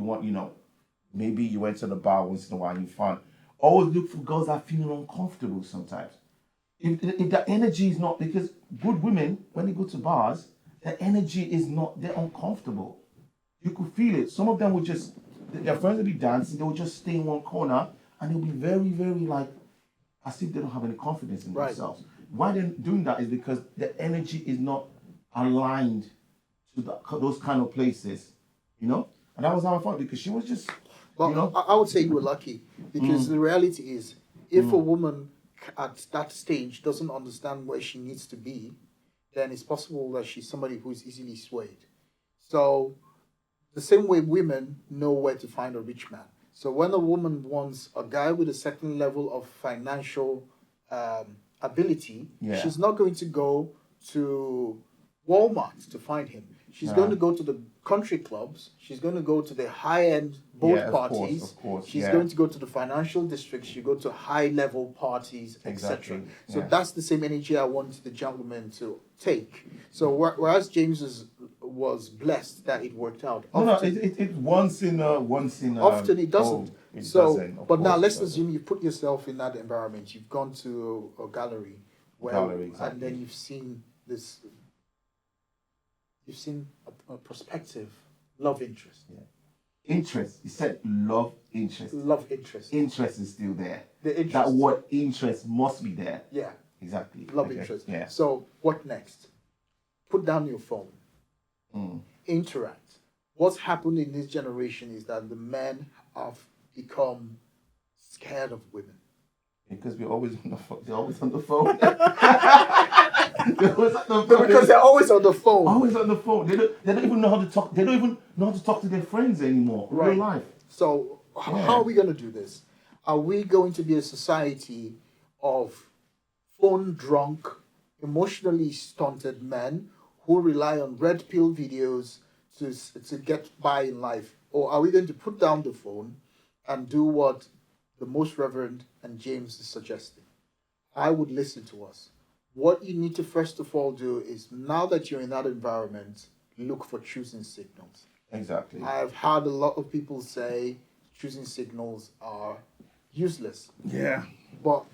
maybe you went to the bar once in a while and you found. Always look for girls that are feeling uncomfortable sometimes. If the energy is not, because good women, when they go to bars, the energy is not, they're uncomfortable. You could feel it. Some of them would just, their friends will be dancing, they will just stay in one corner and they'll be very, very like, as if they don't have any confidence in themselves. Why they're doing that is because the energy is not aligned to those kind of places, And that was how I felt, because she was just, Well, I would say you were lucky, because the reality is, if a woman at that stage doesn't understand where she needs to be, then it's possible that she's somebody who's easily swayed. So, the same way women know where to find a rich man. So when a woman wants a guy with a certain level of financial ability, she's not going to go to Walmart to find him. She's going to go to the country clubs. She's going to go to the high-end boat parties. Of course. She's going to go to the financial districts. She go to high-level parties, Exactly. etc. So that's the same energy I want the gentleman to take. So whereas James was blessed that it worked out. It once in often it doesn't. Doesn't, but now let's assume you put yourself in that environment. You've gone to a gallery Exactly. and then you've seen this. You've seen a prospective love interest. Yeah. Interest. You said love interest. Love interest. Interest is still there. The interest. That word interest must be there. Yeah. Exactly. Love interest. Yeah. So what next? Put down your phone. Interact. What's happened in this generation is that the men have become scared of women. Because we're always on the phone. They're always on the phone. Because they're always on the phone. Always on the phone. They don't even know how to talk. They don't even know how to talk to their friends anymore. In real life. So how are we going to do this? Are we going to be a society of phone drunk, emotionally stunted men who rely on red pill videos to get by in life? Or are we going to put down the phone and do what the Most Reverend and James is suggesting? I would listen to us. What you need to first of all do is, now that you're in that environment, look for choosing signals. Exactly. I've had a lot of people say choosing signals are useless. Yeah. But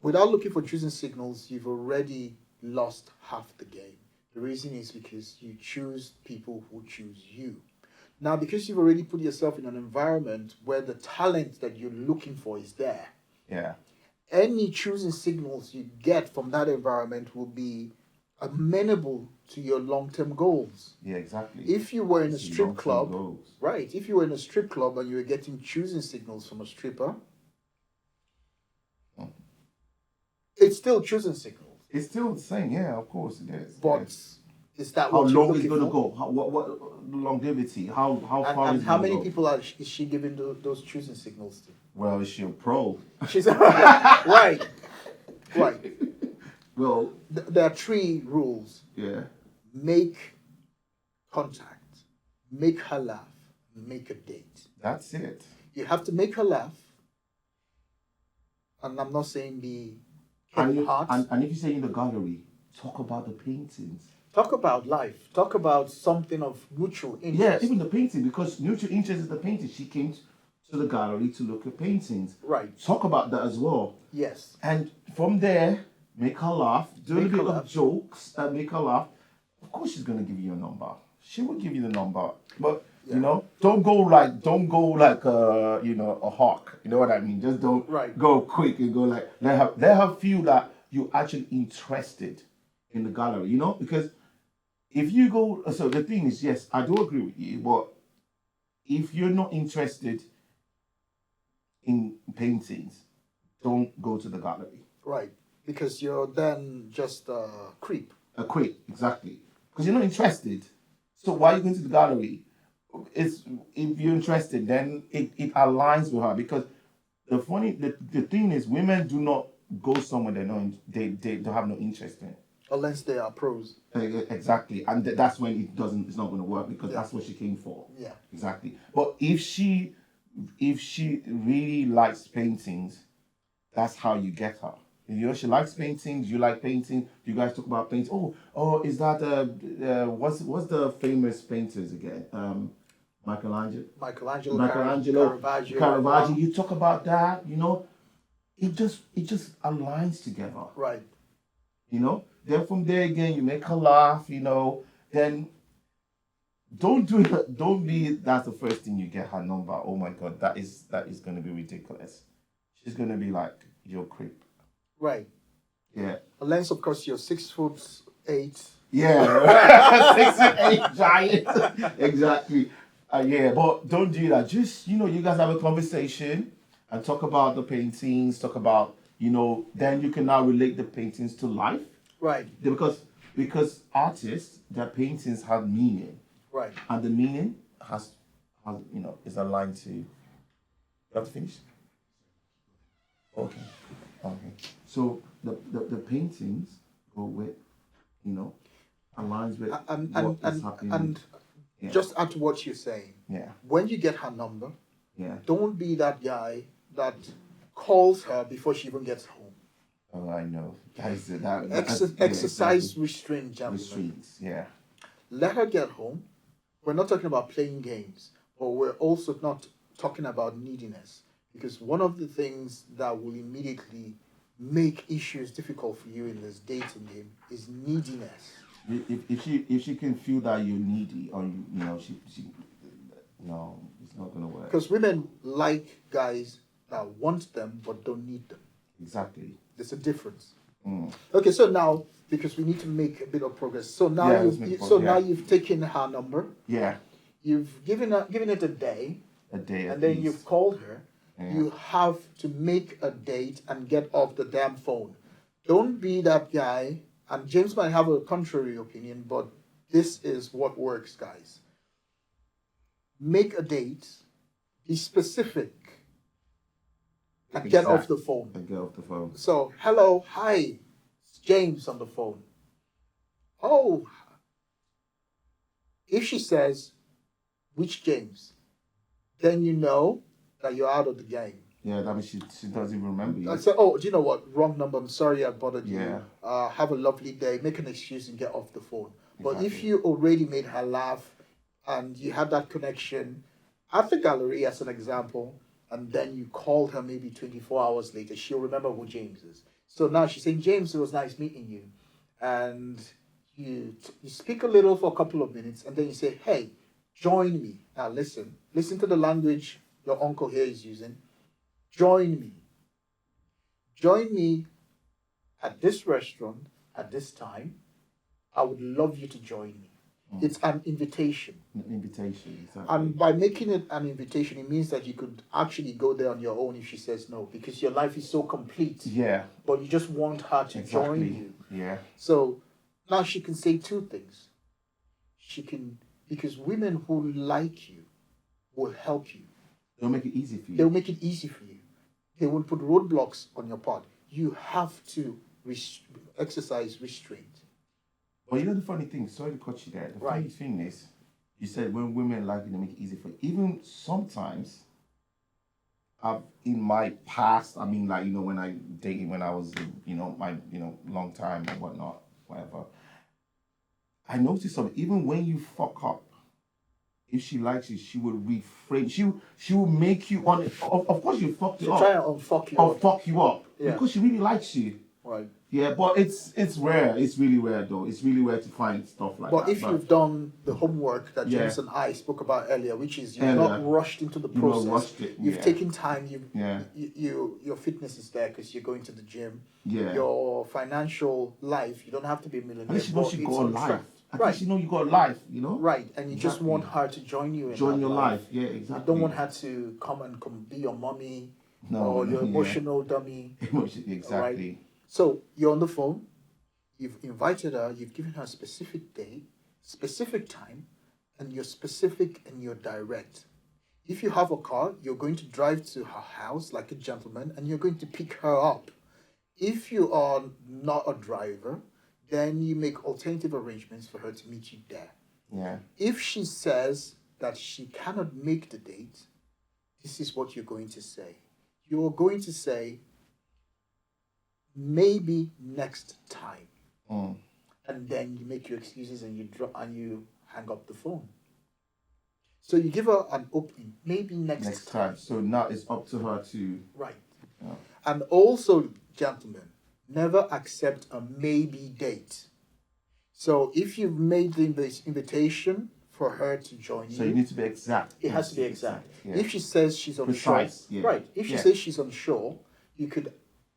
without looking for choosing signals, you've already lost half the game. The reason is because you choose people who choose you. Now, because you've already put yourself in an environment where the talent that you're looking for is there, Yeah. any choosing signals you get from that environment will be amenable to your long-term goals. Yeah, exactly. If you were in a It's strip long-term club, goals. right? If you were in a strip club and you were getting choosing signals from a stripper, Mm. it's still choosing signals. It's still the same, yeah, of course it is. But Yes. is that How what you're long is looking it going to for? go? What longevity? How far And is it how going to many go? people is she giving those choosing signals to? Well, is she a pro? She's right, right. Well, There are three rules: yeah, make contact, make her laugh, make a date. that's it. You have to make her laugh, and I'm not saying be And, Kevin you, Hart. and if you say in the gallery, talk about the paintings. Talk about life. Talk about something of mutual interest. Yeah, even the painting, because mutual interest is the painting. She came to the gallery to look at paintings. Right. Talk about that as well. Yes. And from there, make her laugh, do a Make little her bit laugh. of jokes, and make her laugh. Of course, she's gonna give you a number. She will give you the number, but Yeah. you know, don't go like a hawk. You know what I mean? Just don't Right. go quick and go like let her feel that you're actually interested in the gallery. You know, because if you go, so the thing is, yes, I do agree with you, but if you're not interested in paintings, don't go to the gallery. Right. Because you're then just a creep. A quick, exactly. Because you're not interested. So why are you going to the gallery? It's if you're interested, then it aligns with her. Because the thing is, women do not go somewhere they don't have no interest in. Unless they are pros. Exactly, and that's when it's not going to work because Yeah. that's what she came for. Yeah. Exactly. But if she really likes paintings, that's how you get her. You know, she likes paintings. You like painting. You guys talk about painting. Is that what's the famous painters again? Michelangelo, Caravaggio. You talk about that. You know, it just aligns together. Right. You know. Then from there again, you make her laugh. You know. Then don't do it. Don't be. That's the first thing you get her number. Oh my God, that is going to be ridiculous. She's going to be like, you're creep. Right. Yeah. Unless, of course, you're 6'8". Yeah. 6'8" giant. Exactly. Yeah, but don't do that. Just, you guys have a conversation and talk about the paintings, talk about, then you can now relate the paintings to life. Right. Because artists, their paintings have meaning. Right. And the meaning has is aligned to. You have to finish? Okay. So the paintings go with, aligns with what is happening. And yeah. Just add to what you're saying. Yeah. When you get her number, Yeah. don't be that guy that calls her before she even gets home. Oh, I know. Exercise restraint, gentlemen. Restraints, yeah. Let her get home. We're not talking about playing games, but we're also not talking about neediness. Because one of the things that will immediately make issues difficult for you in this dating game is neediness. If she can feel that you're needy or she no, it's not gonna work. Because women like guys that want them but don't need them. Exactly. There's a difference. Mm. Okay, so now because we need to make a bit of progress. So now now you've taken her number. Yeah. You've given it a day. A day. And then you've called her. Yeah. You have to make a date and get off the damn phone. Don't be that guy. And James might have a contrary opinion, but this is what works, guys. Make a date. Be specific. And get off the phone. And get off the phone. So, hello, hi, it's James on the phone. Oh, if she says, which James? Then you know that you're out of the game. Yeah, that means she doesn't even remember you. I say, oh, do you know what? Wrong number. I'm sorry I bothered you. Yeah. Have a lovely day. Make an excuse and get off the phone. But Exactly. if you already made her laugh and you had that connection at the gallery, as an example, and then you called her maybe 24 hours later, she'll remember who James is. So now she's saying, James, it was nice meeting you. And you speak a little for a couple of minutes, and then you say, hey, join me. Now listen to the language your uncle here is using. Join me at this restaurant at this time. I would love you to join me. It's an invitation. An invitation, exactly. And by making it an invitation, it means that you could actually go there on your own if she says no, because your life is so complete. Yeah. But you just want her to join you. Yeah. So now she can say two things. She can, because women who like you will help you. They'll make it easy for you. They'll make it easy for you. They will put roadblocks on your path. You have to exercise restraint. But you know the funny thing, sorry to cut you there. The funny thing is, you said when women like you, they make it easy for you. Even sometimes, in my past, I mean, like, you know, when I dated, when I was, you know, my, you know, long time and whatnot, whatever, I noticed something. Even when you fuck up, if she likes you, she will refrain. She will make you on it. Of course, you fucked you up. Try and unfuck you or up. fuck you up. Yeah. Because she really likes you. Right. Yeah, but it's rare. It's really rare, though. It's really rare to find stuff like But that. if you've done the homework that James and I spoke about earlier, which is you've not rushed into the process, you've taken time. Your fitness is there because you're going to the gym. Yeah. Your financial life, you don't have to be a millionaire. At least you know you got a life. At Right. least you know you got a life, you know? Right, and you just want her to join you in join that your life. Yeah, You exactly. don't want her to come and be your mommy No, or your yeah. emotional dummy. Exactly. Right? So you're on the phone, you've invited her, you've given her a specific day, specific time, and you're specific and you're direct. If you have a car, you're going to drive to her house like a gentleman and you're going to pick her up. If you are not a driver, then you make alternative arrangements for her to meet you there. Yeah. If she says that she cannot make the date, this is what you're going to say. You're going to say, maybe next time. And then you make your excuses and you hang up the phone. So you give her an opening, maybe next time. So now it's up to her to... Right. Yeah. And also, gentlemen, never accept a maybe date. So if you've made the invitation for her to join you... So you need to be exact. It has to be exact. Yeah. If she says she's unsure... Precise, yeah. Right. If she says she's unsure, you could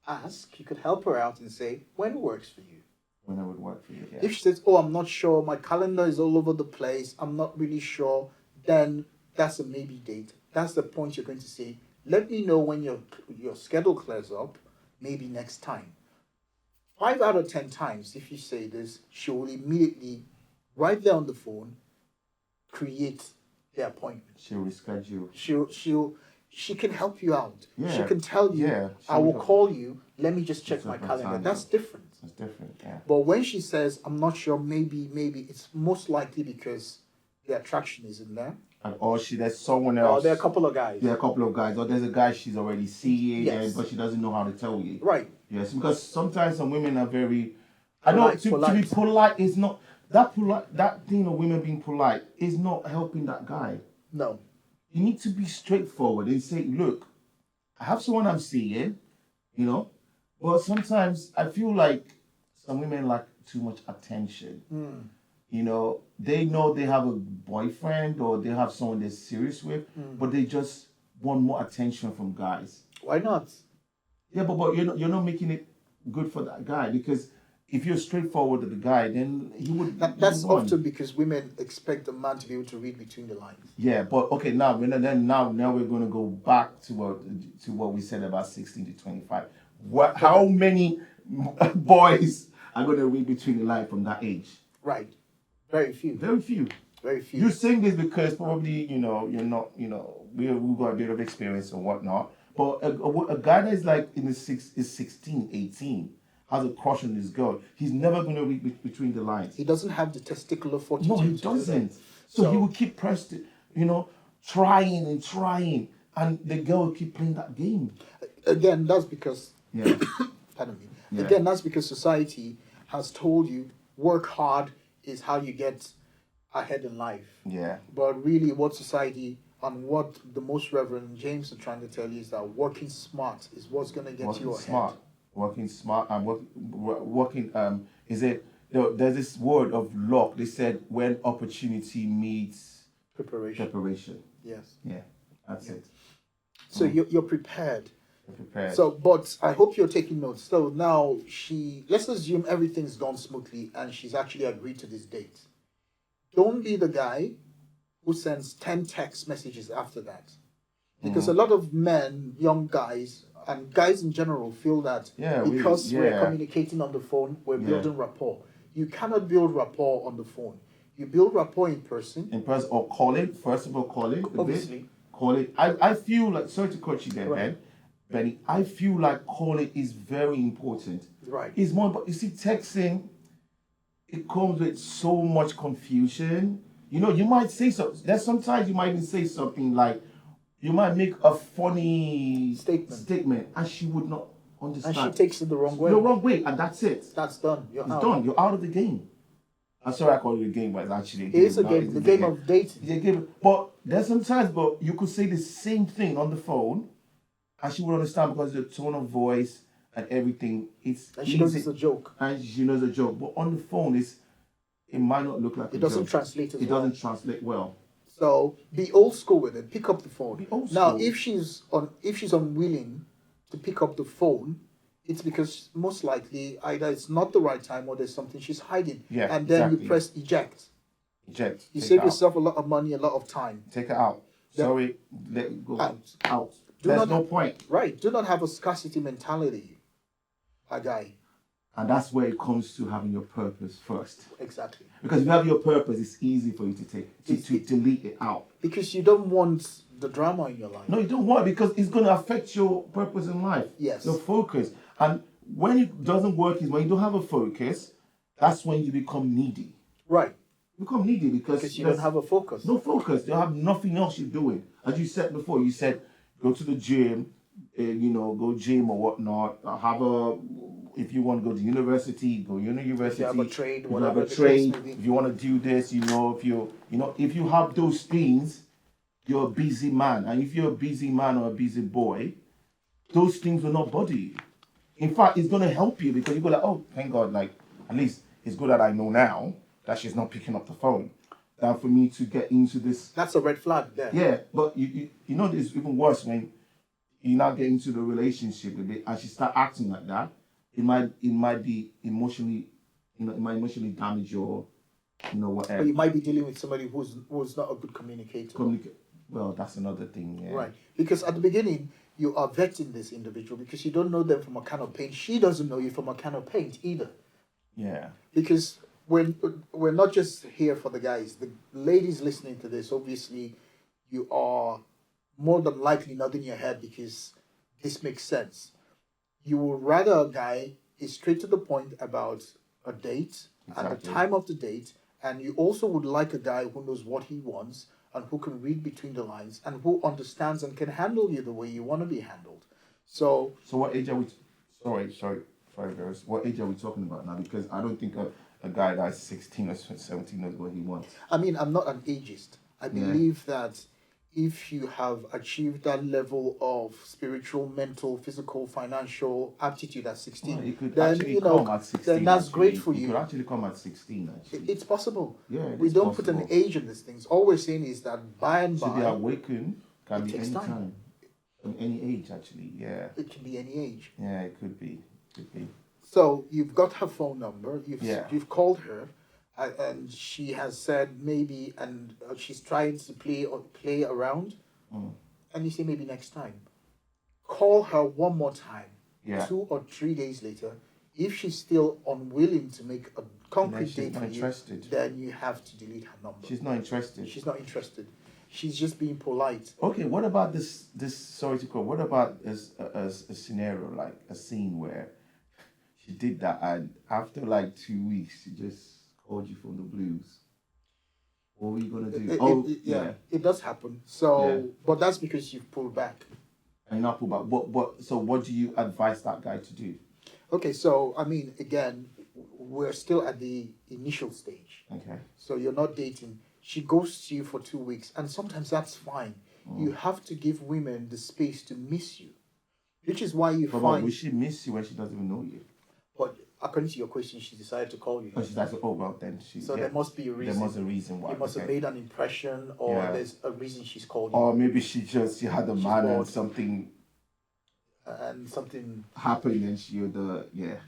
ask, you could help her out and say, when works for you? When it would work for you, yeah. If she says, oh, I'm not sure, my calendar is all over the place, I'm not really sure, then that's a maybe date. That's the point you're going to say, let me know when your schedule clears up, maybe next time. 5 out of 10 times, if you say this, she will immediately, right there on the phone, create the appointment. She'll reschedule. She can help you out. Yeah. She can tell you, I will call you, let me just check my calendar. That's different. That's different, yeah. But when she says, I'm not sure, maybe, it's most likely because the attraction is in there. Or there's someone else. Or there are a couple of guys. There are a couple of guys. Or there's a guy she's already seeing, Yes. but she doesn't know how to tell you. Right. Yes, because sometimes some women are very... Polite, to be polite is not... That thing of women being polite is not helping that guy. No. You need to be straightforward and say, look, I have someone I'm seeing, you know, but sometimes I feel like some women like too much attention. You know they have a boyfriend or they have someone they're serious with, but they just want more attention from guys. Why not? Yeah, but you're not making it good for that guy, because if you're straightforward with the guy, then he would. That's often because women expect a man to be able to read between the lines. Yeah, but okay, now we're going to go back to what we said about 16 to 25. How many boys are going to read between the lines from that age? Right. Very few. Very few. Very few. You're saying this because probably, you're not, we've got a bit of experience and whatnot. But a guy that is like is 16, 18, has a crush on this girl, he's never going to read between the lines. He doesn't have the testicular fortitude. No, he doesn't. So he will keep pressed, trying and trying. And the girl will keep playing that game. Again, that's because... Yeah. Pardon me. Yeah. Again, that's because society has told you work hard is how you get ahead in life. Yeah. But really what society and what the Most Reverend James are trying to tell you is that working smart is what's going to get you ahead. Working smart and working, there's this word of luck. They said when opportunity meets preparation. Preparation. Yes. Yeah, that's it. So you're prepared. Prepared. So, but I hope you're taking notes. So now let's assume everything's gone smoothly and she's actually agreed to this date. Don't be the guy who sends 10 text messages after that. Because a lot of men, young guys, and guys in general feel that because we're communicating on the phone, we're building rapport. You cannot build rapport on the phone. You build rapport in person. In person, or call it. First of all, call it. Obviously. Call it. I feel like, sorry to cut you there, Right. Benny. I feel like calling is very important. Right. It's more, but you see, texting, it comes with so much confusion. You know, you might say something. There's sometimes you might even say something like, you might make a funny statement, and she would not understand. And she takes it the wrong way. The wrong way, and that's it. That's done. It's done. You're out of the game. I'm sorry I call it a game, but it's actually a game. It is a game. The game of dating. It's a game. But there's sometimes, but you could say the same thing on the phone, and she would understand because the tone of voice and everything. And she knows it's a joke. And she knows a joke. But on the phone, it might not look like a joke. It doesn't translate as well. It doesn't translate well. So be old school with it. Pick up the phone. Be old now, school. if she's unwilling to pick up the phone, it's because most likely either it's not the right time or there's something she's hiding. Yeah, and then exactly. you press eject. Eject. You save yourself a lot of money, a lot of time. Take it out. Sorry, let it go. Out. There's no point. Right. Do not have a scarcity mentality, a guy. And that's where it comes to having your purpose first. Exactly. Because if you have your purpose, it's easy for you to delete it out. Because you don't want the drama in your life. No, you don't want it because it's going to affect your purpose in life. Yes. Your focus. And when it doesn't work is when you don't have a focus, that's when you become needy. Right. You become needy because you don't have a focus. No focus. You have nothing else you're doing. As you said before, you said go to the gym, go gym or whatnot. If you want to go to university, go university. If you have a trade, if you have a trade, if you want to do this, if you have those things, you're a busy man. And if you're a busy man or a busy boy, those things will not bother you. In fact, it's going to help you because you go like, oh, thank God, like, at least it's good that I know now that she's not picking up the phone. Than for me to get into this. That's a red flag there. Yeah, but you know it's even worse when you now get into the relationship with it and she start acting like that. It might be emotionally, it might emotionally damage your, whatever. But you might be dealing with somebody who's not a good communicator. Well, that's another thing, yeah. Right. Because at the beginning, you are vetting this individual because you don't know them from a can of paint. She doesn't know you from a can of paint either. Yeah. Because we're not just here for the guys. The ladies listening to this, obviously, you are more than likely nodding your head because this makes sense. You would rather a guy is straight to the point about a date and the time of the date, and you also would like a guy who knows what he wants and who can read between the lines and who understands and can handle you the way you want to be handled. So what age are we? Sorry, girls. What age are we talking about now? Because I don't think a guy that's 16 or 17 knows what he wants. I mean, I'm not an ageist. I believe that if you have achieved that level of spiritual, mental, physical, financial aptitude at 16, well, you could then actually come at 16, then that's great for you. You could actually come at 16. Actually, it's possible. Yeah, we don't put an age in these things. All we're saying is that by and by, to be awakened can be any time. From any age, actually. Yeah. It can be any age. Yeah, it could be. So you've got her phone number. You've called her. And she has said maybe, and she's trying to play around, and you say maybe next time. Call her one more time, 2 or 3 days later. If she's still unwilling to make a concrete date for you, then you have to delete her number. She's not interested. She's not interested. She's just being polite. Okay, what about this? Sorry to quote. What about a scenario like a scene where she did that, and after like 2 weeks, she just called you from the blues? What were you gonna do? It does happen. So, but that's because you've pulled back. And not pull back. So what do you advise that guy to do? Okay, so I mean, again, we're still at the initial stage. Okay. So you're not dating. She ghosts you for 2 weeks, and sometimes that's fine. You have to give women the space to miss you, which is why you find. Will she miss you when she doesn't even know you? But according to your question, she decided to call you. Oh, she decided. Oh well, then she. So there must be a reason. There must be a reason why. You must have made an impression, or there's a reason she's called you. Or maybe she had a man and something. and something. Happening and you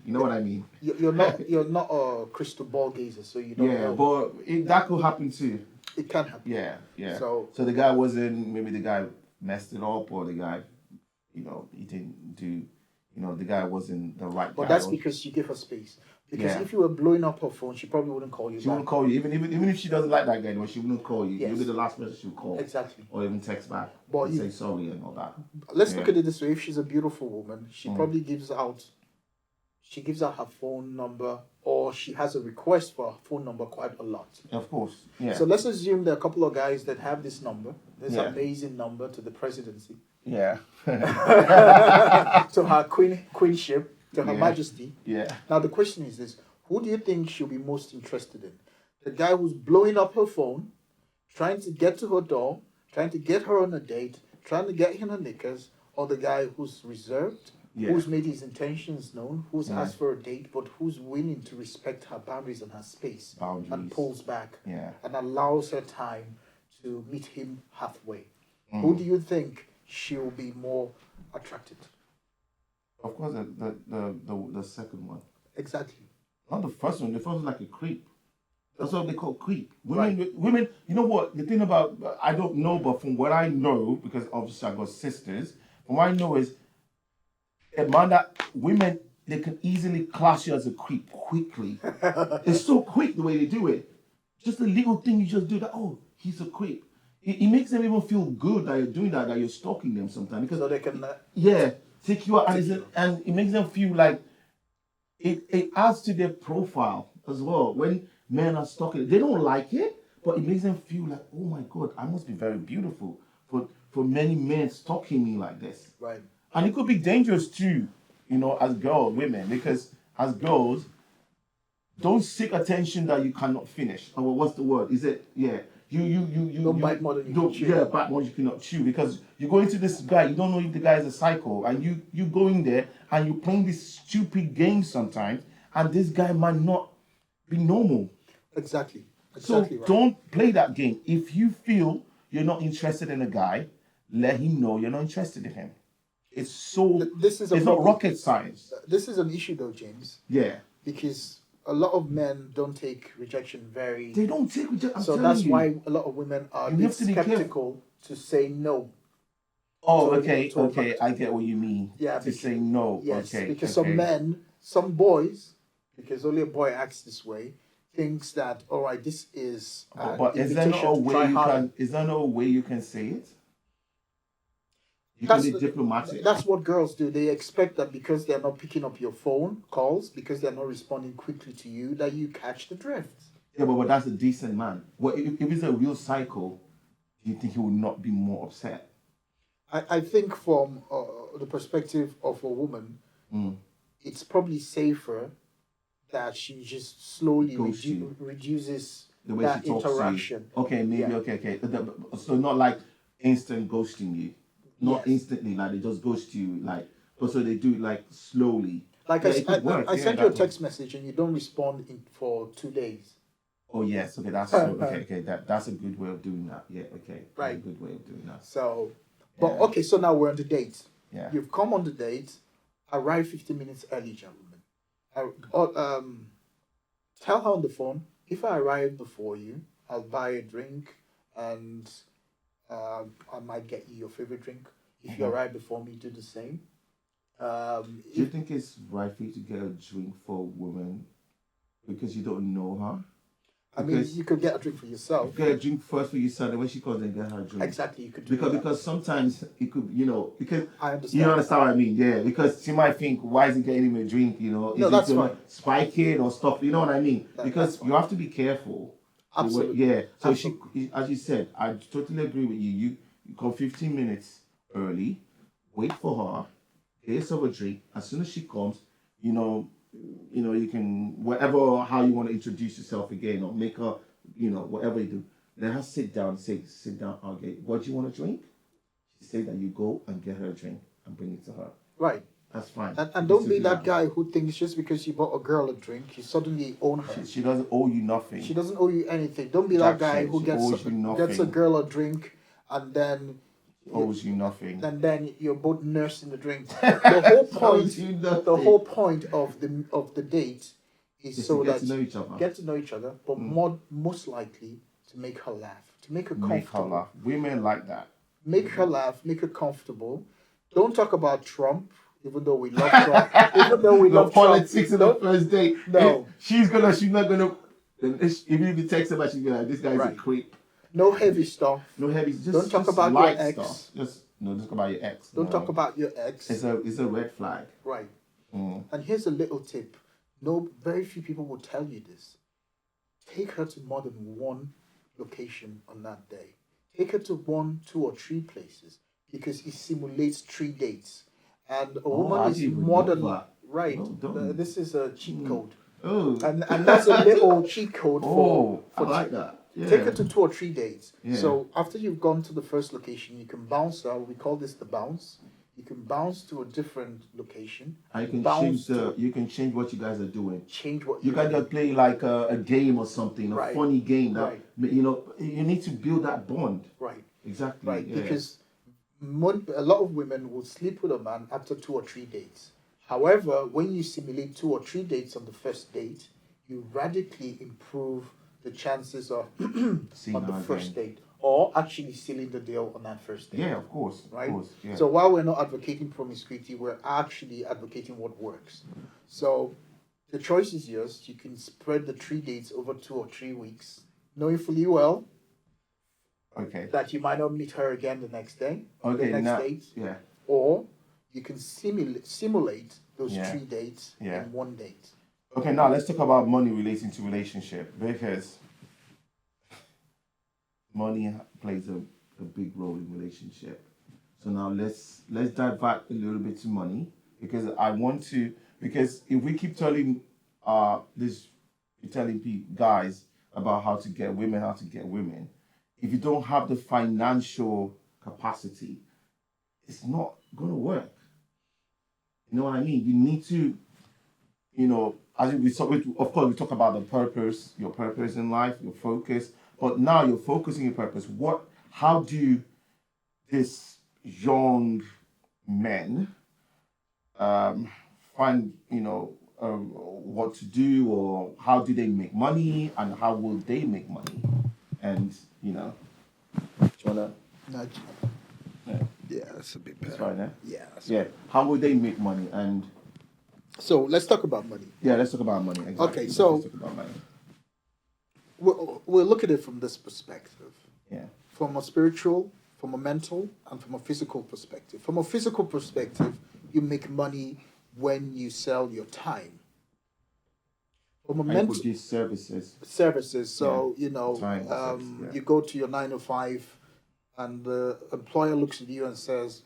know what I mean. You're not a crystal ball gazer, so you don't know. But that could happen too. It can happen. Yeah. So the guy wasn't, maybe the guy messed it up, or the guy, he didn't do, the guy wasn't the right but guy. that's because you give her space. Because Yeah. if you were blowing up her phone, she probably wouldn't call you She back. wouldn't call you, even if she doesn't like that guy anymore, she wouldn't call you. Yes. You'll be the last person she would call. Exactly. Or even text back But and say sorry and all that. Let's look at it this way. If she's a beautiful woman, she probably gives out her phone number, or she has a request for her phone number quite a lot. Of course, yeah. So let's assume there are a couple of guys that have this number, this Yeah. amazing number to the presidency, Yeah. to her queenship, to her Yeah. majesty. Yeah. Now the question is this: who do you think she'll be most interested in? The guy who's blowing up her phone, trying to get to her door, trying to get her on a date, trying to get in her knickers, or the guy who's reserved, Yeah. who's made his intentions known, who's Yeah. asked for a date, but who's willing to respect her boundaries and her space, and Boundaries. pulls back Yeah. and allows her time to meet him halfway? Mm. Who do you think she'll be more attracted to? Of course, the second one. Exactly. Not the first one. The first one's like a creep. That's what they call creep. Women. You know what? The thing about, I don't know, but from what I know, because obviously I got sisters, from what I know is, a man that women, they can easily class you as a creep quickly. It's so quick the way they do it. Just a little thing you just do that. Oh, he's a creep. It makes them even feel good that you're doing that you're stalking them sometimes, because So they can. take you out, and it makes them feel like it adds to their profile as well. When men are stalking, they don't like it, but it makes them feel like, oh my God, I must be very beautiful for many men stalking me like this. Right. And it could be dangerous too, as women, because as girls, don't seek attention that you cannot finish. Or what's the word? Is it, yeah. You Don't bite more than you can chew. Yeah, bite more than you cannot chew, because you go into this guy, you don't know if the guy is a psycho, and you go in there and you're playing this stupid game sometimes, and this guy might not be normal. Exactly. So Right. don't play that game. If you feel you're not interested in a guy, let him know you're not interested in him. It's This is it's not rocket science. This is an issue though, James, Yeah. because a lot of men don't take rejection very. They don't take rejection. So that's why a lot of women are a You bit have to be skeptical to say no. Oh, to- okay, to a okay. man. I get what you mean. Yeah, To say no. Yes, Okay. because okay. some boys, because only a boy acts this way, thinks that all right, this is But is there no way you can? Is there no way you can say it? You can be diplomatic. That's what girls do. They expect that because they're not picking up your phone calls, because they're not responding quickly to you, that you catch the drift. Yeah, but that's a decent man. Well, if it's a real psycho, do you think he would not be more upset? I think from the perspective of a woman, it's probably safer that she just slowly reduces The way that she talks interaction. to you. Okay, maybe. Yeah. Okay. So not like instant ghosting you. Not Yes. instantly, like they just ghost you, like. But so they do it like slowly. Like Yeah, it could work. I Yeah, sent you a that text message and you don't respond for 2 days. Oh yes, okay, that's okay. That's a good way of doing that. Yeah, okay. Right. A good way of doing that. So, but Yeah. okay, so now we're on the date. Yeah. You've come on the date, arrive 15 minutes early, gentlemen. Tell her on the phone, if I arrive before you, I'll buy a drink and I might get you your favorite drink. If you arrive before me, do the same. Do you think it's right for you to get a drink for a woman because you don't know her? I mean, Because you could get a drink for yourself. get a drink first for yourself, and when she comes, then get her a drink. Exactly, you could do that. Because sometimes it could, because I understand. you understand what I mean, yeah. Because she might think, why isn't getting him a drink? No, is that's it gonna fine. spike it or stuff? You know what I mean? Because that's fine. you have to be careful. Absolutely. Yeah. So Absolutely. as you said, I totally agree with you. You come 15 minutes early, wait for her, get yourself a drink. As soon as she comes, you can how you want to introduce yourself again, or make her, whatever you do. Let her sit down. Sit down. Okay. What do you want to drink? She say that you go and get her a drink and bring it to her. Right. That's fine. And don't be that guy who thinks just because you bought a girl a drink, you suddenly own her. She doesn't owe you nothing. She doesn't owe you anything. Don't be that guy who She gets owes you nothing. a girl a drink and then owes you nothing. and then you're both nursing the drink. The whole point, Owes you nothing. the whole point of the date is Is so to get that to know each other. get to know each other, but most likely to make her laugh, to make her Make her comfortable. laugh. Women like that. Make her laugh, make her comfortable. Don't talk about Trump, even though we love Trump. Even though we The love Trump. politics of the first date. No. She's not gonna. Even if you text her, she'll be like, "This guy's a Right. creep." No heavy stuff. No heavy. Just Don't talk just about your light ex. stuff. Just talk about your ex. Don't No. talk about your ex. It's a red flag. Right. Mm. And here's a little tip. No, very few people will tell you this. Take her to more than one location on that day. Take her to 1, 2, or 3 places because it simulates 3 dates. And a woman I is didn't more know than that. right. Well done. This is a cheat code. Oh. And that's a little cheat code for I like that. Yeah. take her to 2 or 3 dates. Yeah. So after you've gone to the first location, you can bounce out. We call this the bounce. You can bounce to a different location. And you can bounce change what you guys are doing. change what You can just play like a game or something, a Right. funny game. That, Right. you know, you need to build that bond. right. Exactly. Right, yeah. because a lot of women will sleep with a man after 2 or 3 dates. However, when you simulate 2 or 3 dates on the first date, you radically improve the chances of Seeing on the her first again. date or actually sealing the deal on that first date. Yeah, of course. Right? Of course. Yeah. So while we're not advocating promiscuity, we're actually advocating what works. So the choice is yours. You can spread the 3 dates over 2 or 3 weeks, knowing fully well okay. that you might not meet her again the next day, Okay. the next Now. date, Yeah. or you can simulate those Yeah. 3 dates Yeah. in 1 date. Okay. Now let's talk about money relating to relationship because money plays a big role in relationship. So now let's dive back a little bit to money because because if we keep telling guys about how to get women, if you don't have the financial capacity, it's not gonna work. You know what I mean? You need to, as of course we talk about your purpose in life, your focus, but now you're focusing your purpose. How do these young men find, what to do, or how do they make money, and how will they make money? And, do you wanna? Nudge. Yeah, Yeah, that's a bit better. that's right, Yeah. Yeah. How will they make money? And So let's talk about money. yeah, let's talk about money. Exactly. Okay, so- let's talk about money. We'll look at it from this perspective. Yeah. From a spiritual, from a mental, and from a physical perspective. From a physical perspective, you make money when you sell your time. From a And mental produce services. services, so Time, service, yeah. you go to your 9 to 5, and the employer looks at you and says,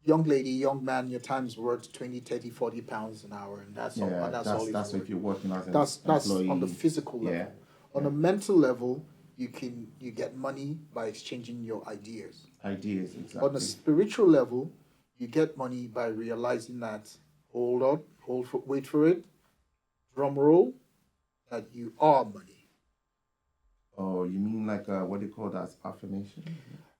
"Young lady, young man, your time's worth 20, 30, 40 pounds an hour," and that's all. Yeah, And that's all. that's if you're working as an That's employee. on the physical level. Yeah. On a mental level, you get money by exchanging your ideas. Ideas, exactly. On a spiritual level, you get money by realizing that wait for it, drum roll, that you are money. Oh, you mean like what do you call that? Affirmation?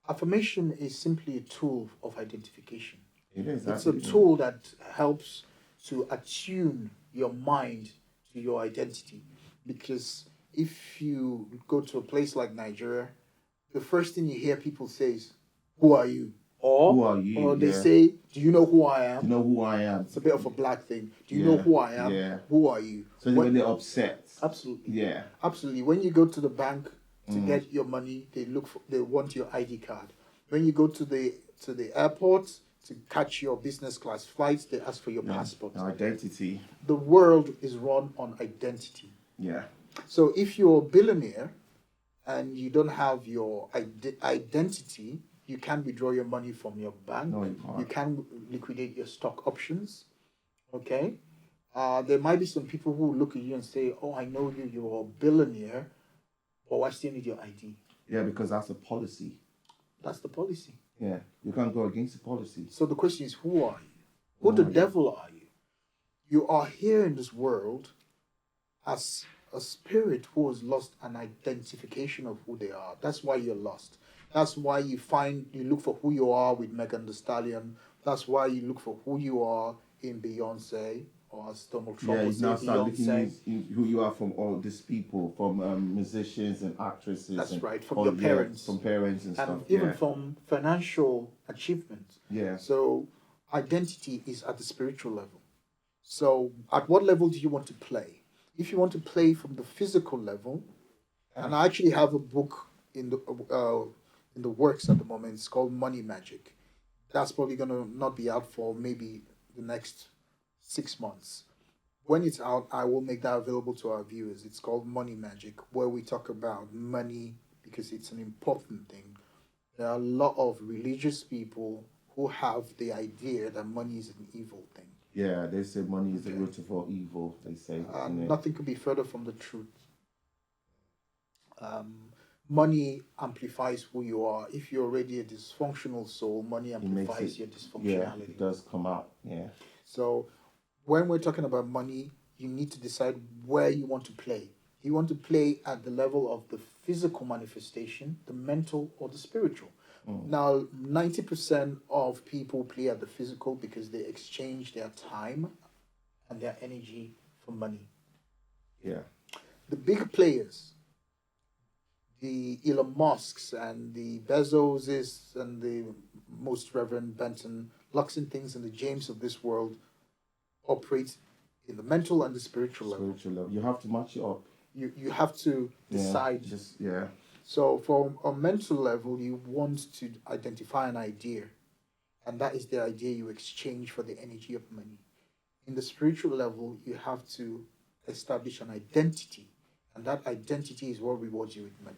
Affirmation is simply a tool of identification. It is. It's a tool that helps to attune your mind to your identity. Because if you go to a place like Nigeria, the first thing you hear people say is, "Who are you?" Or, Who are you? or they Yeah. say, "Do you know who I am?" You know who I am. It's a bit of a black thing. Do you know who I am? Yeah. Who are you? So when they're upset. Absolutely. Yeah. Absolutely. When you go to the bank to get your money, they want your ID card. When you go to the airport to catch your business class flights, they ask for your passport. Identity. The world is run on identity. Yeah. So if you're a billionaire and you don't have your identity, you can't withdraw your money from your bank. No, you can't. You can't liquidate your stock options. Okay? There might be some people who look at you and say, "Oh, I know you, you're a billionaire, but I still need your ID." Yeah, because that's a policy. That's the policy. Yeah. You can't go against the policy. So the question is, who are you? Who the devil are you? You are here in this world as a spirit who has lost an identification of who they are. That's why you're lost. That's why you look for who you are with Megan Thee Stallion. That's why you look for who you are in Beyonce, or as Donald Trump Yeah, would you say, now start looking Beyonce. in who you are from all these people, from musicians and actresses, That's and right, from all, your yeah, parents, from parents and stuff. and even Yeah, from financial achievement. yeah. So identity is at the spiritual level. So at what level do you want to play? If you want to play from the physical level, and I actually have a book in the works at the moment. It's called Money Magic. That's probably gonna not be out for maybe the next 6 months. When it's out, I will make that available to our viewers. It's called Money Magic, where we talk about money because it's an important thing. There are a lot of religious people who have the idea that money is an evil thing. Yeah, they say money is the Okay. root of all evil, they say. And innit? nothing could be further from the truth. Um, Money amplifies who you are. If you're already a dysfunctional soul, money It makes amplifies it, your yeah, dysfunctionality. it does come out. Yeah, So when we're talking about money, you need to decide where you want to play. Do you want to play at the level of the physical manifestation, the mental, or the spiritual? Now, 90% of people play at the physical because they exchange their time and their energy for money. yeah. The big players, the Elon Musks and the Bezoses and the most Reverend Benton, Luxingtons and the James of this world operate in the mental and the spiritual level. Spiritual level. You have to match it up. You have to Yeah, decide. just, yeah. So, from a mental level, you want to identify an idea, and that is the idea you exchange for the energy of money. In the spiritual level, you have to establish an identity, and that identity is what rewards you with money.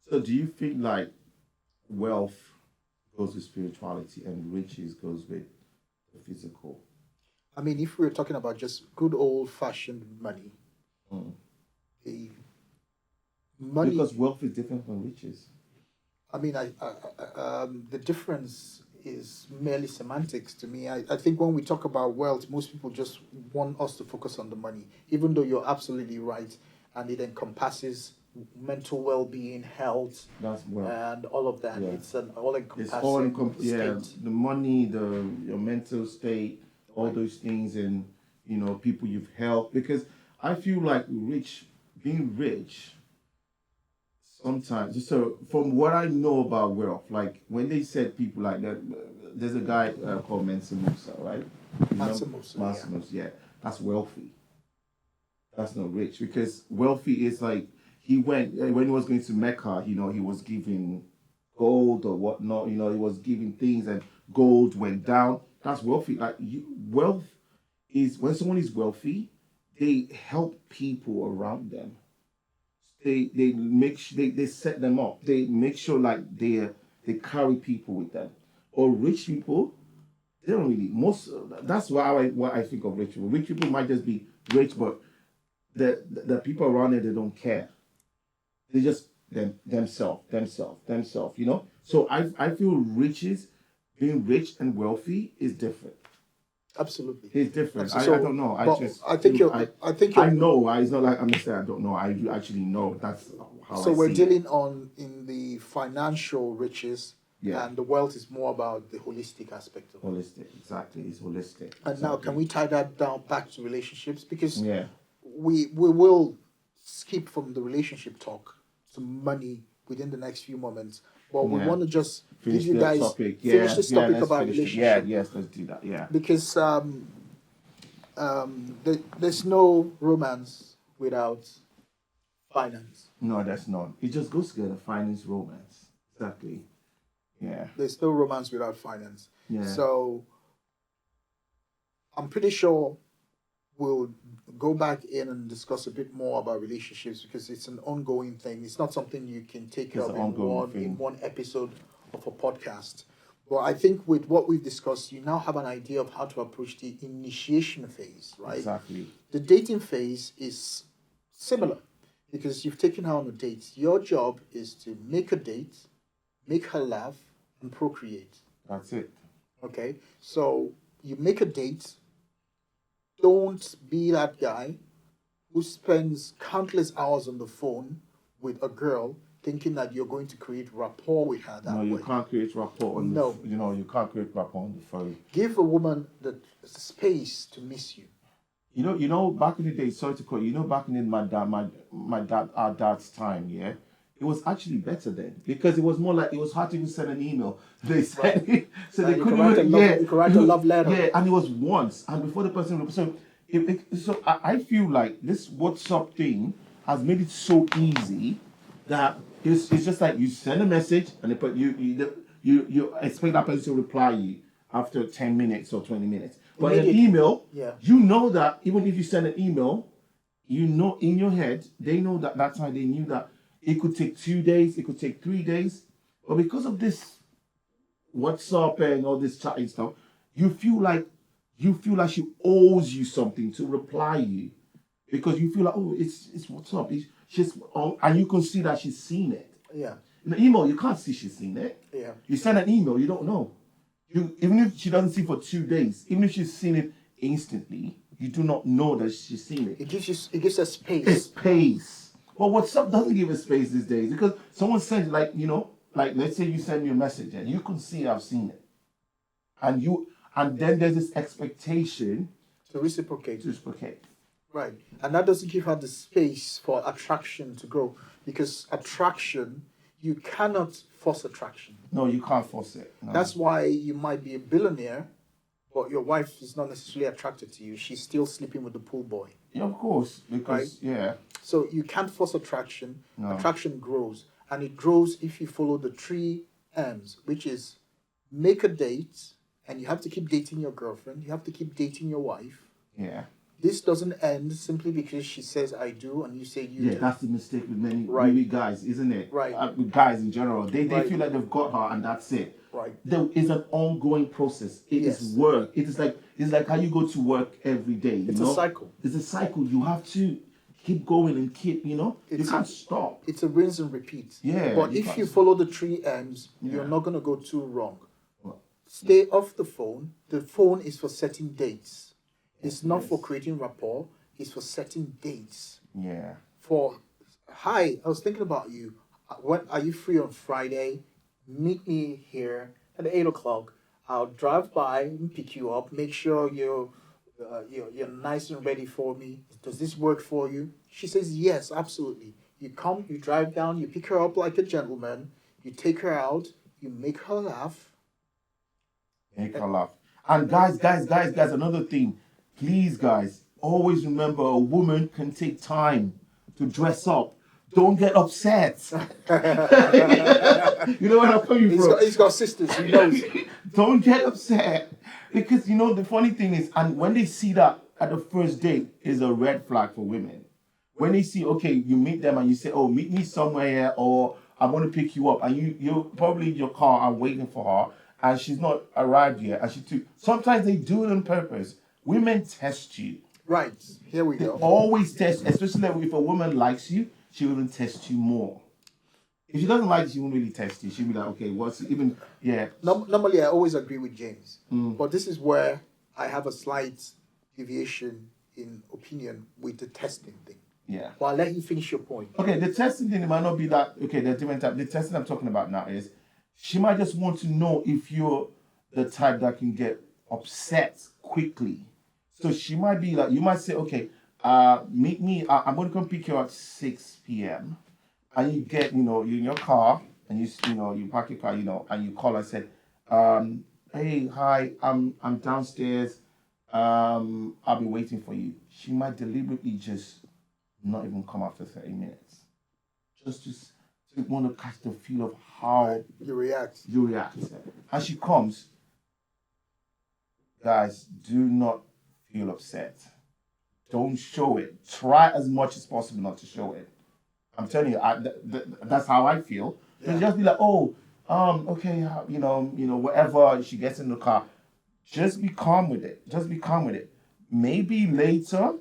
So, do you think like wealth goes with spirituality and riches goes with the physical? I mean, if we're talking about just good old fashioned money, Mm. the money, Because wealth is different from riches. I mean, the difference is merely semantics to me. I think when we talk about wealth, most people just want us to focus on the money, even though you're absolutely right, and it encompasses mental well-being, health, That's wealth. and all of that. Yeah. It's an It's all-encompassing all yeah, state. the money, your mental state, all Right. those things, and people you've helped. Because I feel like being rich, sometimes. So from what I know about wealth, like when they said people like that, there's a guy called Mansa Musa, right? Mansa Musa, yeah. Mansa Musa, yeah, that's wealthy. That's not rich because wealthy is like he went when he was going to Mecca. He was giving gold or whatnot. He was giving things and gold went down. That's wealthy. Like wealth is when someone is wealthy, they help people around them. They they set them up. They make sure like they carry people with them. Or rich people, they don't really most. That's why I think of rich people. Rich people might just be rich, but the people around it they don't care. They just themselves. So I feel being rich and wealthy is different. Absolutely. It's different. So, I don't know. but I think I know. It's not like I'm saying I don't know. I actually know. That's how so I we're see dealing on in the financial riches, Yeah. and the wealth is more about the holistic aspect of it. Holistic. Exactly. It's holistic. And now, can we tie that down back to relationships? Because Yeah. we will skip from the relationship talk to money within the next few moments, but we Yeah. want to just Finish give you the guys topic. finish this topic let's about finish it. relationship. Yes, let's do that. Yeah. Because there's no romance without finance. No, that's not. It just goes together. Finance, romance. Exactly. Yeah. There's no romance without finance. Yeah. So I'm pretty sure we'll go back in and discuss a bit more about relationships because it's an ongoing thing. It's not something you can take care It's of an ongoing thing. in one episode of a podcast. But I think with what we've discussed, you now have an idea of how to approach the initiation phase, right? Exactly. The dating phase is similar because you've taken her on a date. Your job is to make a date, make her laugh, and procreate. That's it. Okay? So you make a date. Don't be that guy who spends countless hours on the phone with a girl thinking that you're going to create rapport with her that No, you way. can't create rapport on No. you can't create rapport on the phone. Give a woman the space to miss you. You know, back in the day, sorry to call you, back in our dad's time, yeah, it was actually better then because it was more like it was hard to even send an email. They said so they You couldn't you could write a love letter. Yeah, and it was once, and before the person. So I feel like this WhatsApp thing has made it so easy that it's just like you send a message and you expect that person to reply you after 10 minutes or 20 minutes. But an email, you know that even if you send an email, you know in your head, they know that time they knew that it could take 2 days, it could take 3 days. But because of this WhatsApp and all this chatting stuff, you feel like she owes you something to reply you. Because you feel like, oh, it's WhatsApp. And you can see that she's seen it. Yeah. In the email, you can't see she's seen it. Yeah. You send an email, you don't know. Even if she doesn't see for 2 days, even if she's seen it instantly, you do not know that she's seen it. It gives her space. It's space. Well, WhatsApp doesn't give us space these days because someone sends like let's say you send me a message and you can see I've seen it, and then there's this expectation to reciprocate. Right. And that doesn't give her the space for attraction to grow because attraction, you cannot force attraction. No, you can't force it. No. That's why you might be a billionaire, but your wife is not necessarily attracted to you. She's still sleeping with the pool boy. Yeah, of course. Because, yeah. So you can't force attraction. No. Attraction grows. And it grows if you follow the 3 M's, which is make a date, and you have to keep dating your girlfriend. You have to keep dating your wife. Yeah. This doesn't end simply because she says I do and you say you do. Yeah, that's the mistake with many guys, isn't it? Right. With guys in general. They feel like they've got her and that's it. Right. There is an ongoing process. It is work. It's like how you go to work every day. It's a cycle. It's a cycle. You have to keep going and keep, you can't stop. It's a rinse and repeat. Yeah. But if you follow the 3 M's, you're not going to go too wrong. Stay off the phone. The phone is for setting dates. It's not for creating rapport. It's for setting dates. Yeah. Hi, I was thinking about you. When are you free on Friday? Meet me here at 8 o'clock. I'll drive by and pick you up. Make sure you're nice and ready for me. Does this work for you? She says yes, absolutely. You come, you drive down, you pick her up like a gentleman. You take her out. You make her laugh. And guys, another thing. Please, guys, always remember a woman can take time to dress up. Don't get upset. You know where I'm coming from? He's got sisters, he knows. Don't get upset. Because, the funny thing is, and when they see that at the first date, is a red flag for women. When they see, okay, you meet them and you say, oh, meet me somewhere here, or I'm going to pick you up, and you're probably in your car and waiting for her, and she's not arrived yet, and sometimes they do it on purpose. Women test you. Right. Here we go. They always test, especially if a woman likes you, she will test you more. If she doesn't like you, she won't really test you. She'll be like, okay, Normally, I always agree with James. But this is where I have a slight deviation in opinion with the testing thing. Yeah. Well, I'll let you finish your point. Okay, the testing thing might not be that. Okay, there's different types. The testing I'm talking about now is she might just want to know if you're the type that can get upset quickly. So she might be like, you might say, okay, meet me. I'm going to come pick you at 6 p.m. And you get, you're in your car and you park your car, and you call and say, hey, hi, I'm downstairs. I'll be waiting for you. She might deliberately just not even come after 30 minutes. Just to want to catch the feel of how you react. As she comes, guys, do not feel upset. Don't show it. Try as much as possible not to show it. I'm telling you, that's how I feel. Yeah. Just be like, okay, whatever. She gets in the car. Just be calm with it. Maybe later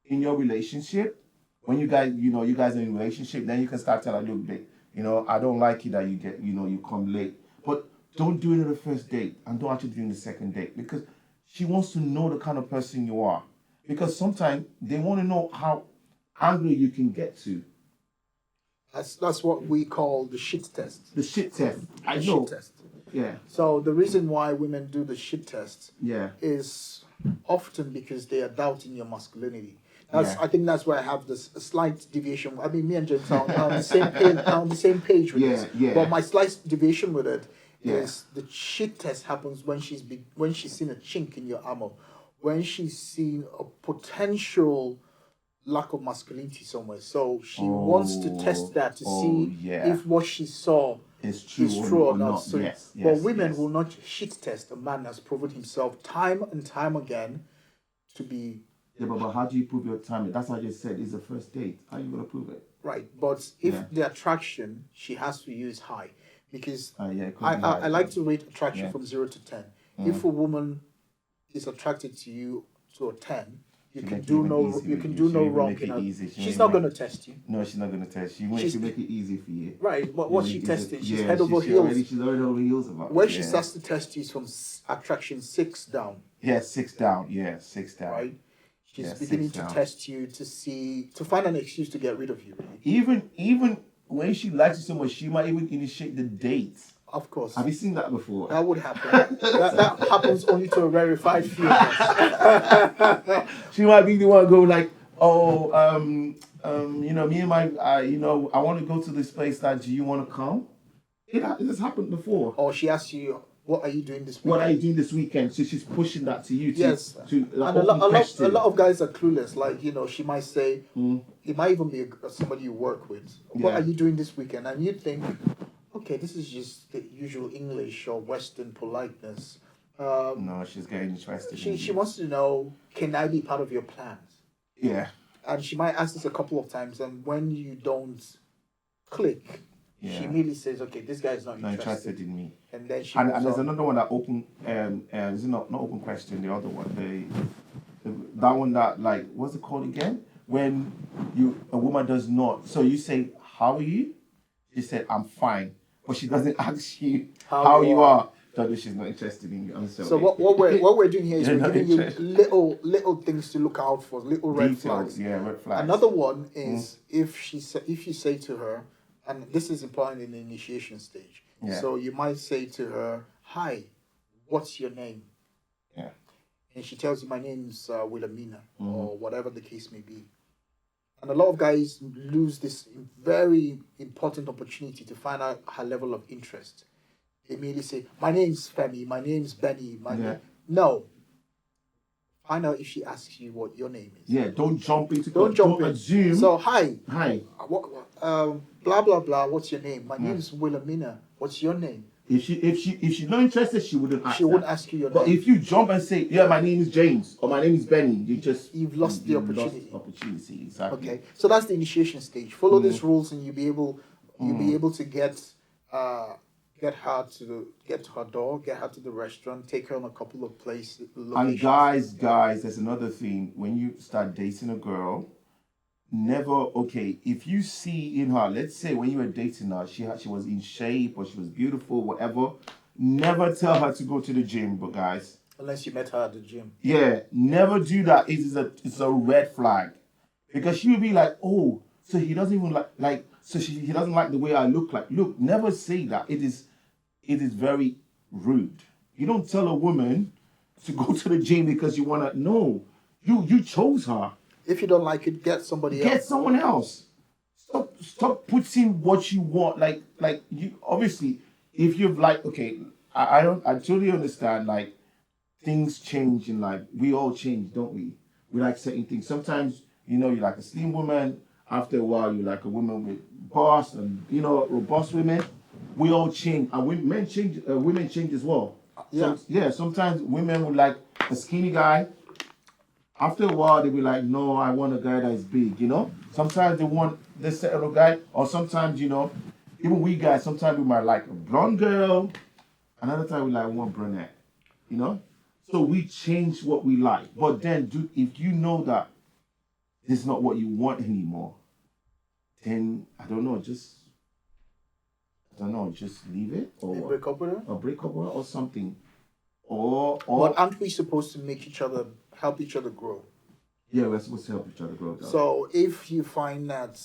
in your relationship, when you guys are in a relationship, then you can start telling her, look, babe, I don't like it that you get, you come late. But don't do it on the first date, and don't actually do it on the second date, because she wants to know the kind of person you are. Because sometimes they want to know how angry you can get to. That's what we call the shit test. The shit test. I The know. shit test. Yeah. So the reason why women do the shit test Yeah. is often because they are doubting your masculinity. That's Yeah. I think that's why I have this a slight deviation. I mean, me and James are on the same page. On the same page with Yeah, this. yeah. But my slight deviation with it is Yeah. the shit test happens when when she's seen a chink in your armor, when she's seen a potential lack of masculinity somewhere. So she wants to test that to see yeah. if what she saw It's true, is true or not. not. So, Yes. but women yes. will not shit test a man that's proven himself time and time again to be Yeah, but how do you prove your timing? That's what I just said. It's the first date. How are you gonna prove it? right. But if Yeah. the attraction she has to use high, because Yeah, it could I, be I, high, I like yeah. to rate attraction Yeah. from 0 to 10. If a woman is attracted to you to a 10, you She'll can make it do even no easy you with can you. do She'll no even wrong make in it her. easy. She'll She's even not make- going to test you. No, she's not gonna test. She'll She's- make it easy for you. Right, but what she Is it- testing, she's yeah, head over heels. She's already over heels about Where it. she yeah. starts to test you is from attraction 6 down, Yeah, 6 down. Yeah, 6 down. right? She's Yeah, beginning 6 to down. test you to find an excuse to get rid of you. Even when she likes you so much, she might even initiate the date. Of course, Have you seen that before? that would happen. that happens only to a rarefied few of us. She might be the one go like, oh, me and my, I want to go to this place. That do you want to come? It has happened before. Or she asks you, "What are you doing this weekend?" What are you doing this weekend? So she's pushing that to you. Yes, To like, and a open question. lot of guys are clueless. Like, she might say, Mm. it might even be somebody you work with. What Yeah. are you doing this weekend? And you think, okay, this is just the usual English or Western politeness. No, she's getting interested. in She you. wants to know, can I be part of your plans? Yeah. And she might ask this a couple of times, and when you don't click, she Yeah. immediately says, okay, this guy is not Not interested. interested in me. And then she And moves there's on. another one that open. Is it not open question? The other one, that one that like what's it called again? When a woman does not. So you say, "How are you?" She said, "I'm fine," but she doesn't ask you how you are. Tell her she's not interested in you. I'm sorry. So what we're doing here is You're we're not giving you interested. little things to look out for, little red Details, flags. yeah, red flags. Another one is if you say to her, and this is important in the initiation stage. Yeah. So you might say to her, "Hi, what's your name?" Yeah. And she tells you, "My name's Wilhelmina," or whatever the case may be. And a lot of guys lose this very important opportunity to find out her level of interest. They immediately say, "My name's Femi, my name's Benny, Yeah. No. Find out if she asks you what your name is. Yeah, don't jump into. Don't jump in. assume. So, hi. Hi. Blah, blah, blah. What's your name? My name's Wilhelmina. What's your name? If she's not interested, she wouldn't ask. She wouldn't ask you your But name. if you jump and say, "Yeah, my name is James" or "My name is Benny," You've lost the opportunity. Opportunity, exactly. Okay. So that's the initiation stage. Follow these rules and you'll be able to get her to her door, get her to the restaurant, take her on a couple of places. And guys, there's another thing. When you start dating a girl, if you see in her, let's say when you were dating her, she was in shape or she was beautiful, whatever, never tell her to go to the gym, but guys. Unless you met her at the gym. Yeah, never do that. It's a red flag. Because she will be like, "Oh, so he doesn't even he doesn't like the way I look like." Look, never say that. It is very rude. You don't tell a woman to go to the gym because you wanna. No, you chose her. If you don't like it, get somebody else. Get someone else. Stop putting what you want. Like you obviously, if you've I totally understand. Like things change in life. We all change, don't we? We like certain things. Sometimes you like a slim woman. After a while, you like a woman with boss and robust women. We all change, and men change. Women change as well. Yeah. Sometimes women would like a skinny guy. After a while, they'll be like, "No, I want a guy that is big." Sometimes they want this certain guy, or sometimes even we guys. Sometimes we might like a blonde girl. Another time we like one brunette. So we change what we like. But then, if you know that this is not what you want anymore, then I don't know, just leave it You break up with her? or break up with her or something. Or But aren't we supposed to help each other grow? yeah, we're supposed to help each other grow. So if you find that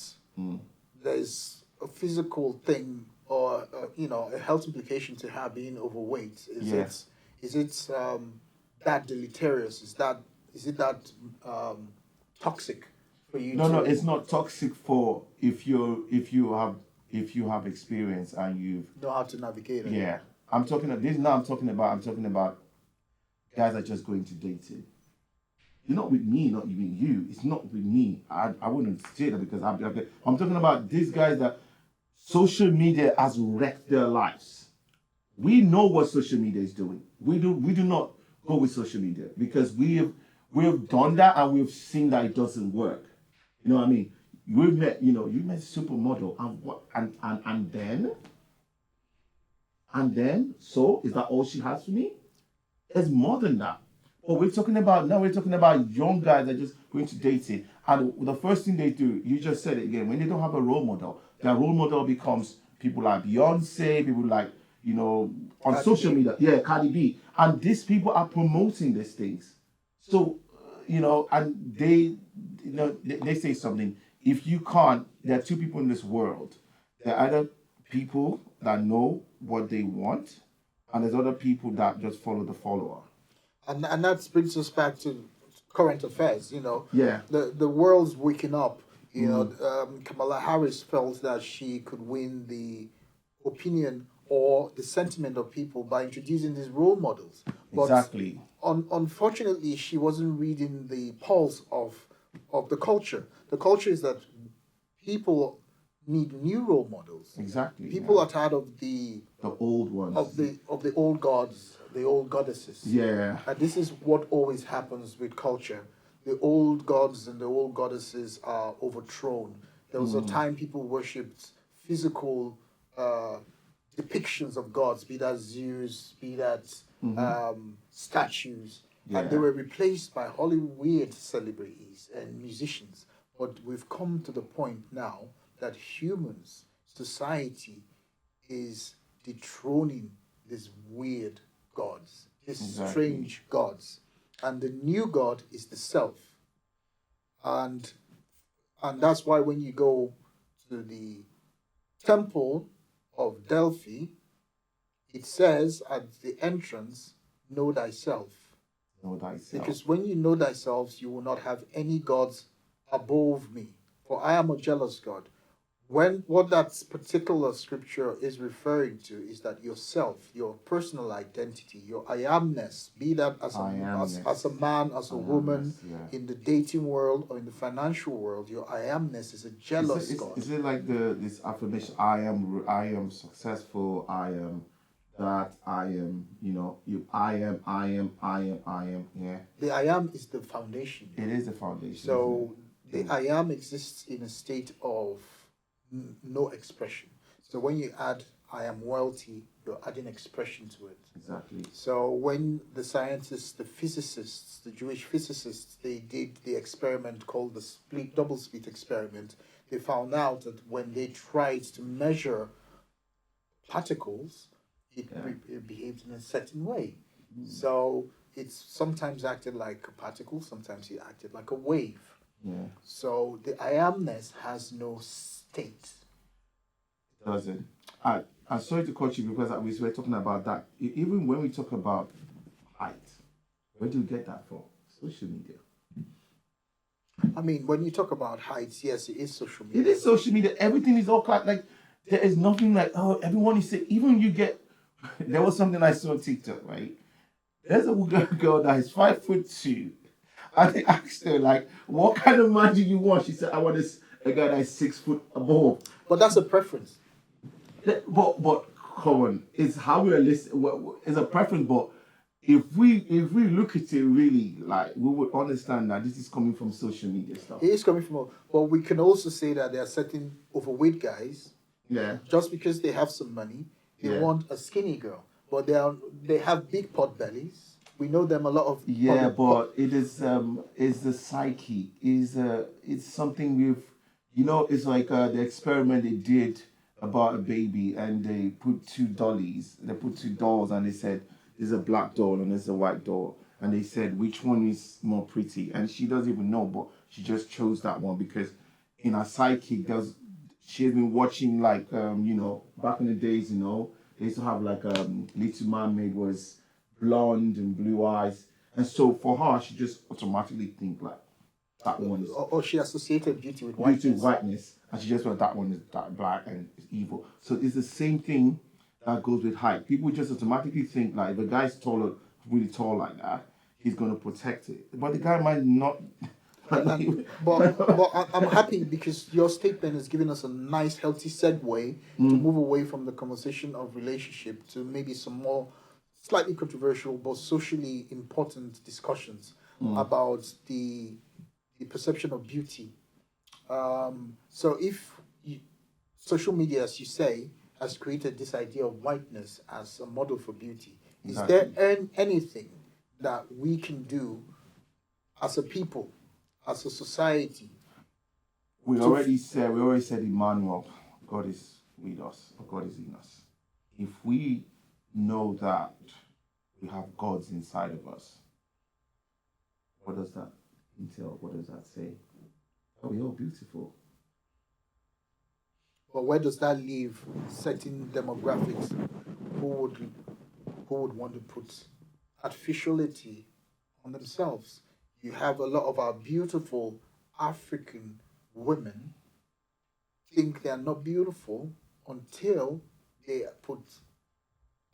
there's a physical thing or a health implication to her being overweight? Yes. Is it that deleterious? Is it that toxic for you No, to no, it's not toxic for if you have experience and you've know how to navigate it? yeah. I'm talking this now. I'm talking about guys that just go into dating. You're not with me, not even you. It's not with me. I wouldn't say that because I'm talking about these guys that social media has wrecked their lives. We know what social media is doing. We do not go with social media because we have done that and we've seen that it doesn't work. You know what I mean? You met supermodel and what and then so is that all she has for me? There's more than that. But we're talking about young guys that just going to dating. And the first thing they do, you just said it again, when they don't have a role model, their role model becomes people like Beyonce, people like, on Cardi social B. media. Yeah, Cardi B. And these people are promoting these things. So, and they say something. If you can't, there are two people in this world. There are either people that know what they want, and there's other people that just follow the follower. And that brings us back to current affairs. Yeah. The world's waking up. Kamala Harris felt that she could win the opinion or the sentiment of people by introducing these role models. But Exactly. unfortunately, she wasn't reading the pulse of the culture. The culture is that people need new role models. Exactly. People yeah. are tired of the old ones. of the old gods, the old goddesses. Yeah. And this is what always happens with culture. The old gods and the old goddesses are overthrown. There was a time people worshipped physical depictions of gods, be that Zeus, be that statues, and they Yeah. were replaced by Hollywood celebrities and musicians. But we've come to the point now that humans, society, is dethroning these weird gods, these Exactly. strange gods. And the new God is the self. And that's why when you go to the temple of Delphi, it says at the entrance, know thyself. Know thyself. Because when you know thyself, you will not have any gods above me. For I am a jealous God. What that particular scripture is referring to is that yourself, your personal identity, your I amness, be that as a man, as a woman, yeah. in the dating world or in the financial world, your I amness is a jealous God. Is it like this affirmation? I am successful. I am that. I am. I am. Yeah. The I am is the foundation. It is the foundation. So the I am exists in a state of no expression. So when you add I am wealthy, you're adding expression to it. Exactly. So when the scientists, the physicists, the Jewish physicists, they did the experiment called the double slit experiment, they found out that when they tried to measure particles, it behaved in a certain way. So it's sometimes acted like a particle, sometimes it acted like a wave. Yeah. So the I amness has no state. Doesn't. I'm sorry to cut you because we were talking about that. Even when we talk about height, where do you get that from? Social media. I mean, when you talk about heights, yes, it is social media. It is social media. Everything is all like there is nothing like everyone is saying. Even you get. There was something I saw on TikTok, right? There's a girl that is 5'2", and they asked her like, "What kind of man do you want?" She said, "I want a guy that is 6 foot above." But that's a preference. But come on, it's how we are listening. It's a preference, but if we look at it really, like we would understand that this is coming from social media stuff. It is coming from, but we can also say that there are certain overweight guys. Yeah. Just because they have some money, they want a skinny girl, but they have big pot bellies. We know them a lot of. Yeah, but it is the psyche it's something with, it's like the experiment they did about a baby, and they put two dolls, and they said there's a black doll and there's a white doll, and they said which one is more pretty, and she doesn't even know, but she just chose that one because in her psyche she has been watching like back in the days, they used to have like Little Mermaid was blonde and blue eyes, and so for her, she just automatically think like that one is Or she associated beauty with due to whiteness. whiteness, and she just thought that one is that black and is evil. So it's the same thing that goes with height. People just automatically think like if a guy's taller, really tall like that, he's gonna protect it, but the guy might not. But I'm happy because your statement has given us a nice, healthy segue to move away from the conversation of relationship to maybe some more slightly controversial but socially important discussions about the perception of beauty. So if social media, as you say, has created this idea of whiteness as a model for beauty, is there anything that we can do as a people, as a society? We already said Emmanuel, God is with us, or God is in us. If we know that we have gods inside of us, what does that entail? What does that say? Oh, we're all beautiful. But where does that leave certain demographics who would want to put artificiality on themselves? You have a lot of our beautiful African women think they are not beautiful until they put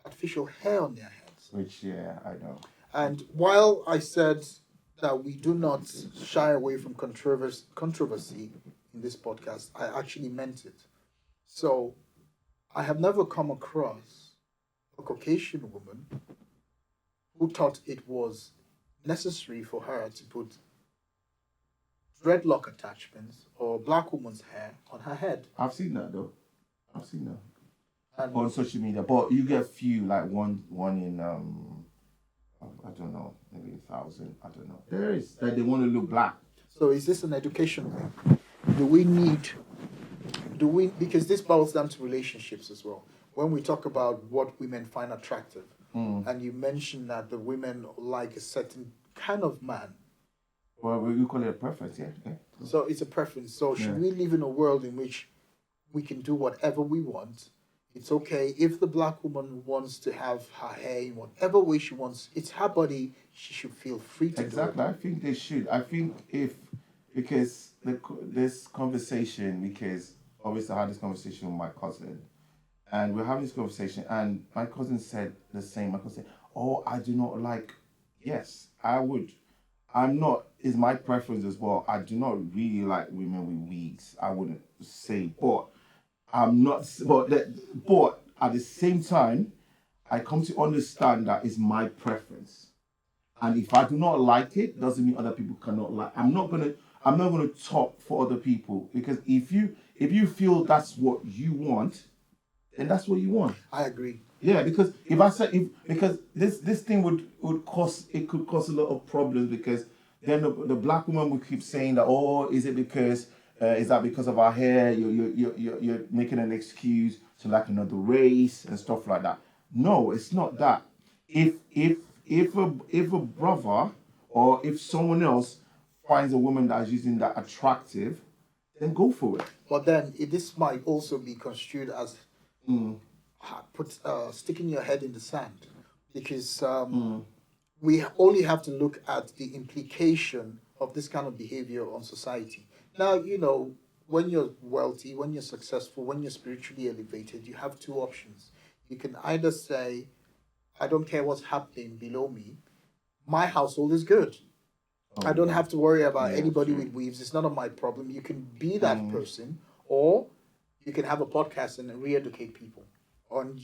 artificial hair on their heads. Which, yeah, I know. And while I said that we do not shy away from controversy in this podcast, I actually meant it. So I have never come across a Caucasian woman who thought it was necessary for her to put dreadlock attachments or black woman's hair on her head. I've seen that though. I've seen that And on social media, but you get few like one in I don't know, maybe 1,000. I don't know. There is that they want to look black. so is this an education thing? Do we because this boils down to relationships as well. When we talk about what women find attractive, and you mentioned that the women like a certain kind of man. Well, we call it a preference, yeah. So it's a preference. So should we live in a world in which we can do whatever we want? It's okay if the black woman wants to have her hair in whatever way she wants. It's her body. She should feel free to Exactly. do it. I think they should. I think because this conversation, because obviously I had this conversation with my cousin, and we're having this conversation, and my cousin said the same. My cousin said, "Oh, I do not like." Yes, I would. I'm not. Is my preference as well. I do not really like women with wigs. I wouldn't say, but I'm not. But at the same time, I come to understand that is my preference. And if I do not like it, doesn't mean other people cannot like. I'm not gonna talk for other people, because if you feel that's what you want, then that's what you want. I agree. Yeah, because because this thing would cause a lot of problems, because then the black woman would keep saying that, oh, is that because of our hair? You're making an excuse to like another race and stuff like that. No, it's not that. If a brother or if someone else finds a woman that is using that attractive, then go for it. But then this might also be construed as sticking your head in the sand, because we only have to look at the implication of this kind of behavior on society. Now, when you're wealthy, when you're successful, when you're spiritually elevated, you have two options. You can either say, I don't care what's happening below me, my household is good. I don't have to worry about anybody with weaves. It's none of my problem. You can be that person, or you can have a podcast and re-educate people. And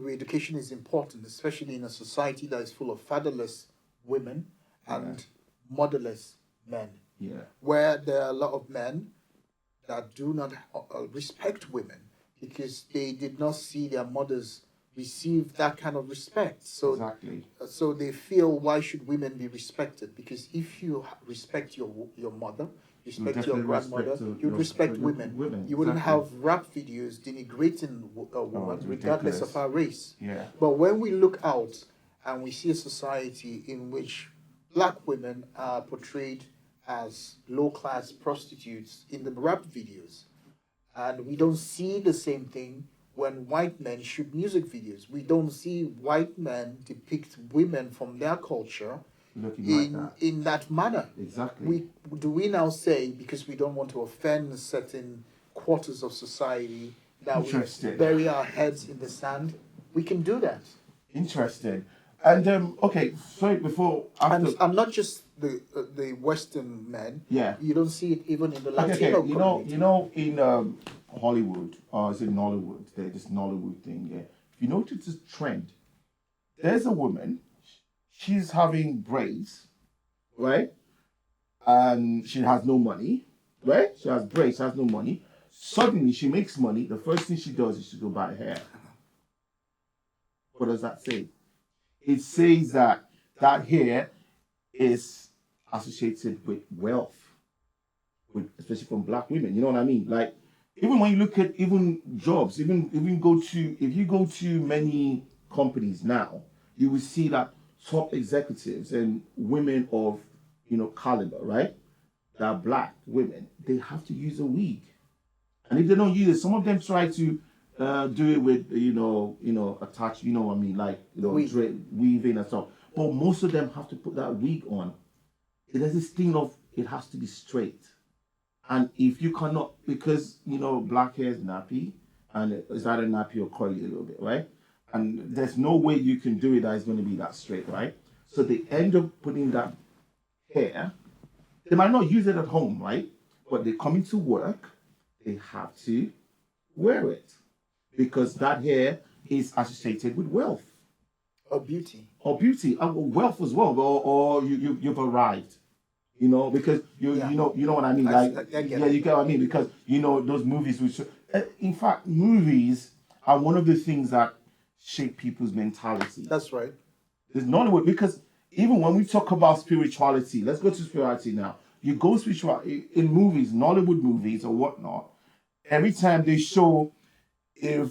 re-education is important, especially in a society that is full of fatherless women and motherless men. Yeah. Where there are a lot of men that do not respect women because they did not see their mothers receive that kind of respect. So Exactly. So they feel, why should women be respected? Because if you respect your mother, respect your grandmother, you'd respect women. You wouldn't have rap videos denigrating a woman regardless of her race. Yeah. But when we look out and we see a society in which black women are portrayed as low-class prostitutes in the rap videos, And we don't see the same thing when white men shoot music videos. We don't see white men depict women from their culture Looking like that. in that manner. Exactly. We now say, because we don't want to offend certain quarters of society, that we Interesting. bury our heads in the sand? We can do that. Interesting. And okay, sorry, before after And not just the Western men. Yeah. You don't see it even in the okay, Latino okay, community. in Hollywood, or is it Nollywood? This Nollywood thing, yeah. If you notice this trend, there's a woman, she's having braids, right? And she has no money, right? She has braids, she has no money. Suddenly she makes money. The first thing she does is to go buy hair. What does that say? It says that hair is associated with wealth, especially from black women. You know what I mean? Like, even when you look at even jobs, if you go to many companies now, you will see that top executives and women of caliber, right? That are black women, they have to use a wig, and if they don't use it, some of them try to do it with attach. You know what I mean? Like weaving and stuff. But most of them have to put that wig on. There's this thing of it has to be straight. And if you cannot, because black hair is nappy, and it's either nappy or curly a little bit, right? And there's no way you can do it that is going to be that straight, right? So they end up putting that hair. They might not use it at home, right? But they come into work, they have to wear it because that hair is associated with wealth Or beauty. wealth as well, or you've arrived. Because you know what I mean. You get what I mean, because those movies which, in fact, movies are one of the things that shape people's mentality. That's right. There's Nollywood, because even when we talk about spirituality, let's go to spirituality now. You go spiritual in movies, Nollywood movies or whatnot. Every time they show, they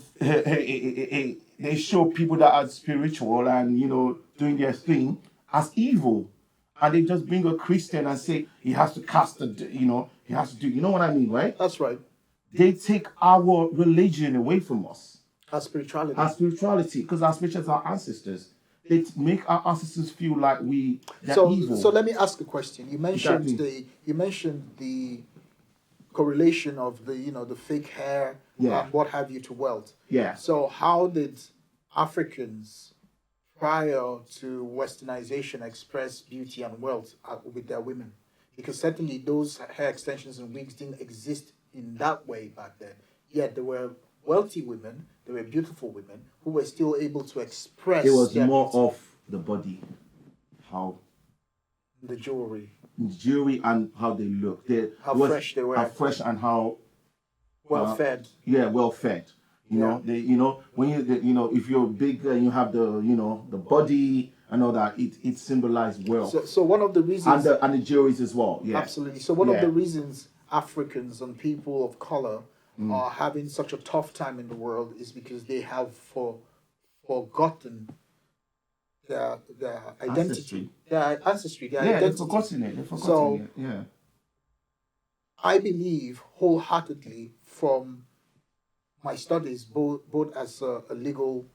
show people that are spiritual and doing their thing as evil. And they just bring a Christian and say he has to cast he has to do, you know what I mean, right? That's right. They take our religion away from us. Our spirituality. Because our spirituals are ancestors. They make our ancestors feel like they're evil. So let me ask a question. You mentioned Exactly. the correlation of the fake hair and what have you to wealth. Yeah. So how did Africans prior to westernization express beauty and wealth with their women? Because certainly those hair extensions and wigs didn't exist in that way back then. Yet there were wealthy women, there were beautiful women who were still able to express. It was more beauty. of the body, how The jewelry and how they look. Fresh they were. How fresh and how well fed. Yeah, well fed. You know, when if you're big and you have the body and all that, it symbolizes wealth. So one of the reasons and the jewelries as well. Yeah. Absolutely. So one of the reasons Africans and people of color are having such a tough time in the world is because they have forgotten their identity, their ancestry, their identity. They've forgotten it. Yeah. I believe wholeheartedly from my studies, both as a legal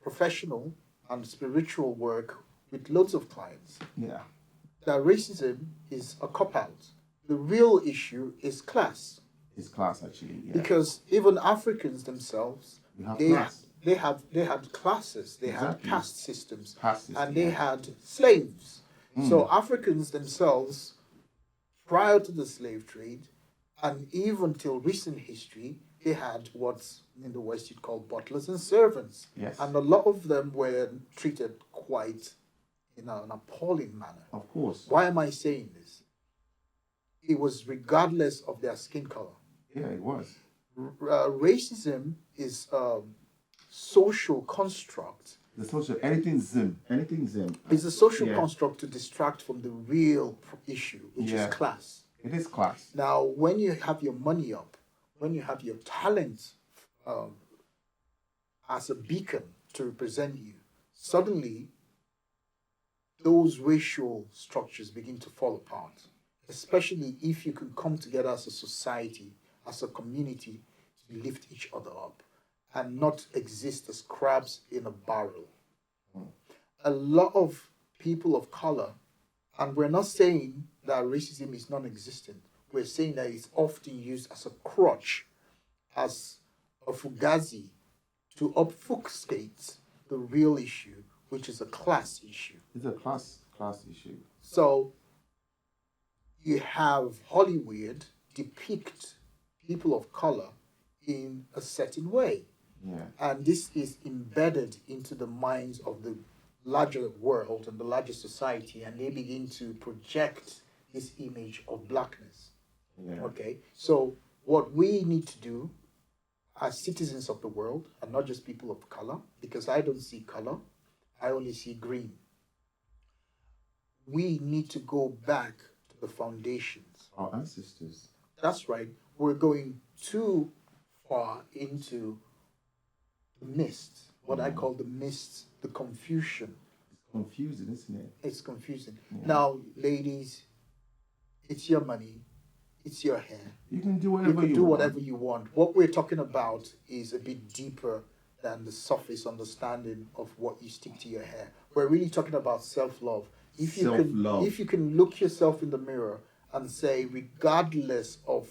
professional and spiritual work with loads of clients, that racism is a cop-out. The real issue is class. It's class, actually. Yeah. Because even Africans themselves, they had classes, they had caste systems, and they had slaves. So Africans themselves, prior to the slave trade, and even till recent history, they had what's in the West you'd call butlers and servants. Yes. And a lot of them were treated quite in an appalling manner. Of course. Why am I saying this? It was regardless of their skin color. Yeah, it was. Racism is a social construct. The social, anything zim. It's a social construct to distract from the real issue, which is class. It is class. Now, when you have your money up, when you have your talent as a beacon to represent you, suddenly those racial structures begin to fall apart, especially if you can come together as a society as a community to lift each other up and not exist as crabs in a barrel. A lot of people of color, and we're not saying that racism is non existent, we're saying that it's often used as a crutch, as a fugazi to obfuscate the real issue, which is a class issue. It's a class issue. So you have Hollywood depict people of color in a certain way. Yeah. And this is embedded into the minds of the larger world and the larger society, and they begin to project this image of blackness. Yeah. Okay? So what we need to do as citizens of the world, and not just people of color, because I don't see color, I only see green. We need to go back to the foundations. Our ancestors. That's right. We're going too far into the mist, what I call the mist, the confusion. It's confusing, isn't it? It's confusing. Yeah. Now, ladies, it's your money, it's your hair. You can do whatever You can do want. whatever you want. What we're talking about is a bit deeper than the surface understanding of what you stick to your hair. We're really talking about self-love. Self-love. If you can look yourself in the mirror and say, regardless of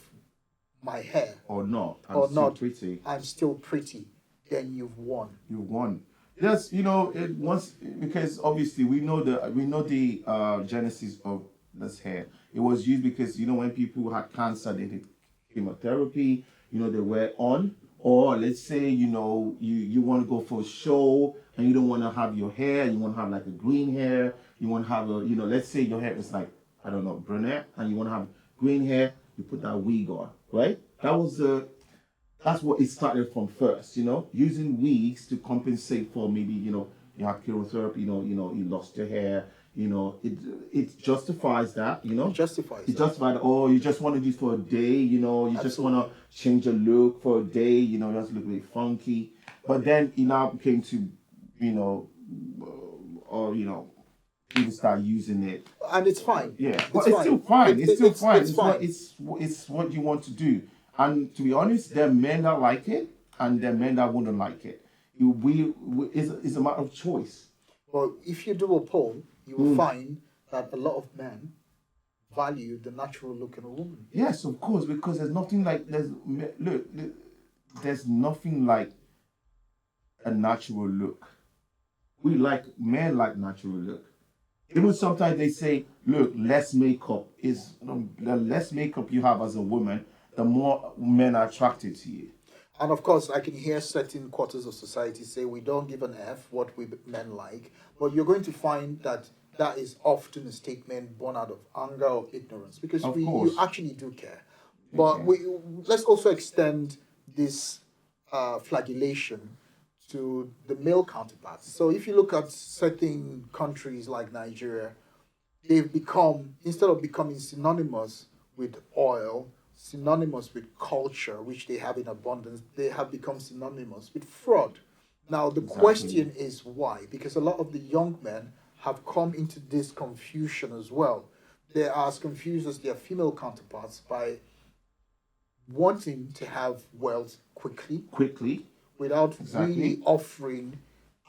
my hair Or not. or still not, pretty. I'm still pretty, then you've won. You won. Yes, it once, because obviously we know the genesis of this hair. It was used because when people had cancer, they did chemotherapy. They were on. Or let's say you want to go for a show and you don't want to have your hair. You want to have like a green hair. You want to have let's say your hair is like, I don't know, brunette, and you want to have green hair. You put that wig on, right? That's what it started from first, using wigs to compensate for maybe, you have chemotherapy, you lost your hair, it justifies that, It justifies It that. justifies, oh, you just want to do it for a day, you just want to change your look for a day, you just look really funky. But then it now became to, people start using it. And it's fine. Yeah, but it's still fine. It's still fine. It's what you want to do. And to be honest, there are men that like it, and there are men that wouldn't like it. It's a matter of choice. Well, if you do a poll, you will find that a lot of men value the natural look in a woman. Yes, of course, because there's nothing like there's nothing like a natural look. Men like natural look. Even sometimes they say, look, less makeup the less makeup you have as a woman, the more men are attracted to you. And of course, I can hear certain quarters of society say we don't give an F what we men like, but you're going to find that is often a statement born out of anger or ignorance, because you actually do care. But let's also extend this flagellation to the male counterparts. So if you look at certain countries like Nigeria, they've become, instead of becoming synonymous with oil, synonymous with culture, which they have in abundance, they have become synonymous with fraud. Now, the question is why? Because a lot of the young men have come into this confusion as well. They are as confused as their female counterparts by wanting to have wealth quickly, without really offering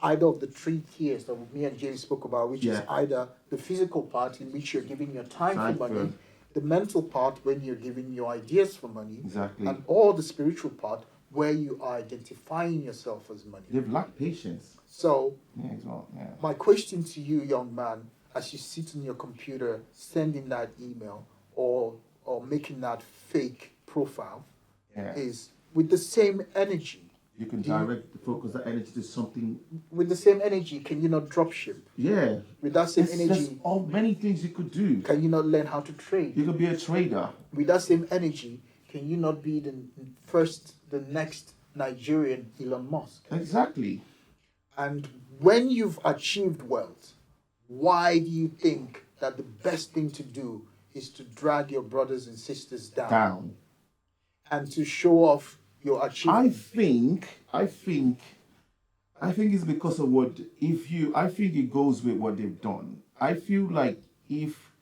either of the three tiers that me and James spoke about, which is either the physical part in which you're giving your time for money, the mental part when you're giving your ideas for money, and all the spiritual part where you are identifying yourself as money. They've lacked patience. So, my question to you, young man, as you sit on your computer sending that email or making that fake profile, is with the same energy. You can focus that energy to something. With the same energy, can you not drop ship? Yeah. With that same energy, there's all many things you could do. Can you not learn how to trade? You could be a trader. With that same energy, can you not be the next Nigerian Elon Musk? Exactly. And when you've achieved wealth, why do you think that the best thing to do is to drag your brothers and sisters down. And to show off your achievement? I think it's because of I think it goes with what they've done. I feel like if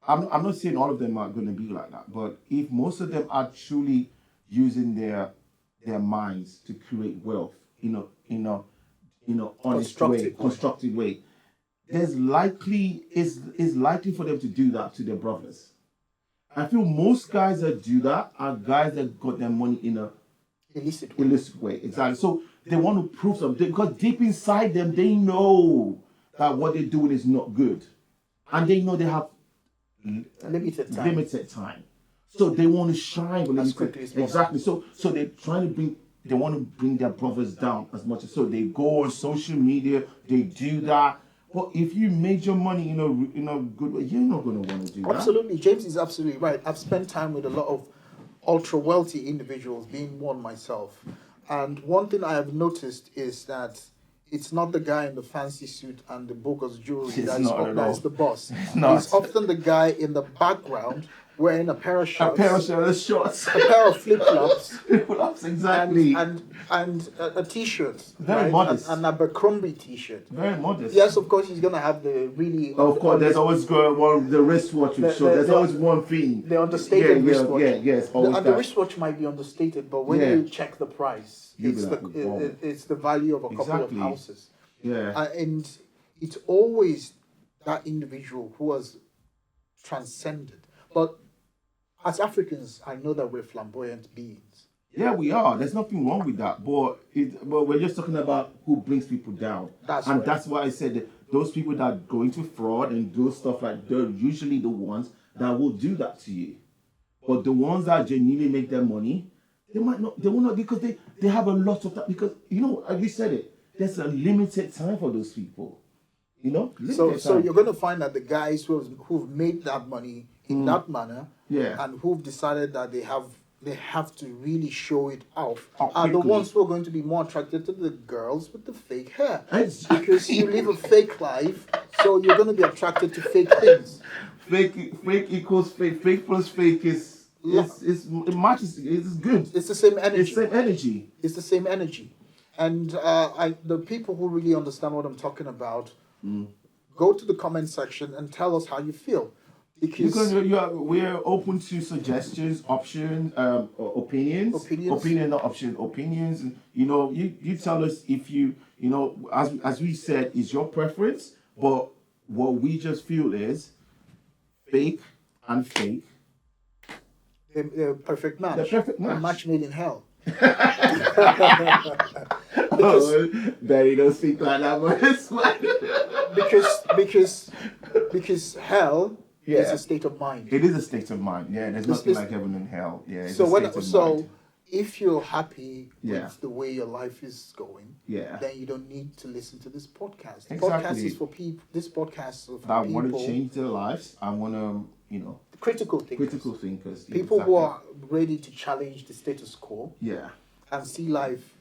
I'm not saying all of them are going to be like that, but if most of them are truly using their minds to create wealth, honest way, constructive way, there's likely is likely for them to do that to their brothers. I feel most guys that do that are guys that got their money in a illicit way. Exactly. So they want to prove something because deep inside them, they know that what they're doing is not good, and they know they have limited time. So they want to shine as quickly as possible. Exactly. So they're trying to bring. They want to bring their brothers down as much as so they go on social media. They do that. But if you made your money in a good way, you're not going to want to do that. Absolutely, James is absolutely right. I've spent time with a lot of ultra wealthy individuals, being one myself, and one thing I have noticed is that it's not the guy in the fancy suit and the bogus jewelry that is the boss. It's often the guy in the background wearing a pair of shorts, a pair of flip-flops, exactly, and a t-shirt, very modest, and a Abercrombie t-shirt, very modest. Yes, of course, he's gonna have the really. Of course, there's always the wristwatch. There's always one thing. The understated wristwatch. Yes, always and the wristwatch might be understated, but when you check the price, it's the value of a couple of houses. Yeah, and it's always that individual who has transcended. But as Africans, I know that we're flamboyant beings. Yeah, we are. There's nothing wrong with that. But we're just talking about who brings people down. That's why I said that those people that go into fraud and do stuff like they're usually the ones that will do that to you. But the ones that genuinely make their money, they will not because they have a lot of that. Because we said it. There's a limited time for those people. So you're going to find that the guys who've made that money in that manner, and who've decided that they have to really show it off, are the ones who are going to be more attracted to the girls with the fake hair. Exactly. Because you live a fake life, so you're going to be attracted to fake things. Fake equals fake. Fake plus fake it matches. It's good. It's the same energy. It's the same energy. And the people who really understand what I'm talking about, go to the comment section and tell us how you feel. Because we're open to suggestions, options, opinions. Opinion, not option. Opinions. You tell us if as we said, is your preference. But what we just feel is fake and fake. The perfect match. The perfect match. A match made in hell. Barry, don't speak like that, because hell is a state of mind. It is a state of mind. Yeah, there's nothing like heaven and hell. Yeah. So if you're happy with the way your life is going, then you don't need to listen to this podcast. Exactly. Podcast is for people. This podcast is for that people want to change their lives. I want to, critical thinkers. People who are ready to challenge the status quo. Yeah. And see life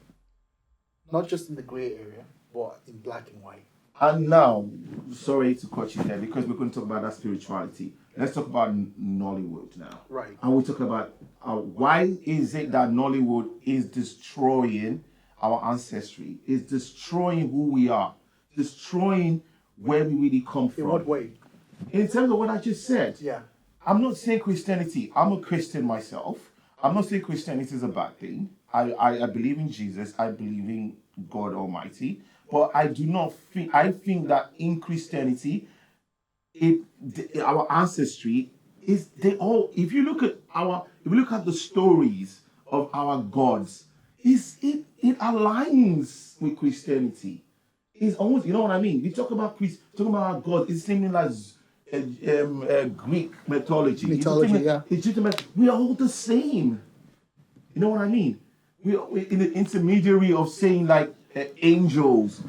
not just in the grey area, but in black and white. And now, sorry to cut you there, because we're going to talk about that spirituality. Let's talk about Nollywood now. Right. And we talk about why is it that Nollywood is destroying our ancestry, is destroying who we are, destroying where we really come from. In what way? In terms of what I just said. Yeah. I'm not saying Christianity. I'm a Christian myself. I'm not saying Christianity is a bad thing. I believe in Jesus. I believe in God Almighty. But I do not think. I think that in Christianity, our ancestry is they all. If you look at the stories of our gods, it aligns with Christianity. It's almost, you know what I mean. We talk about our God. It's similar as Greek mythology. Egyptian. We are all the same. You know what I mean? We are in the intermediary of saying like angels.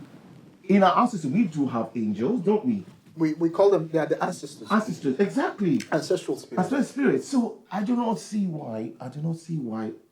In our ancestors, we do have angels, don't we? We call them, they are the ancestors. Ancestors, exactly. Ancestral spirits. Ancestral spirits. So I do not see why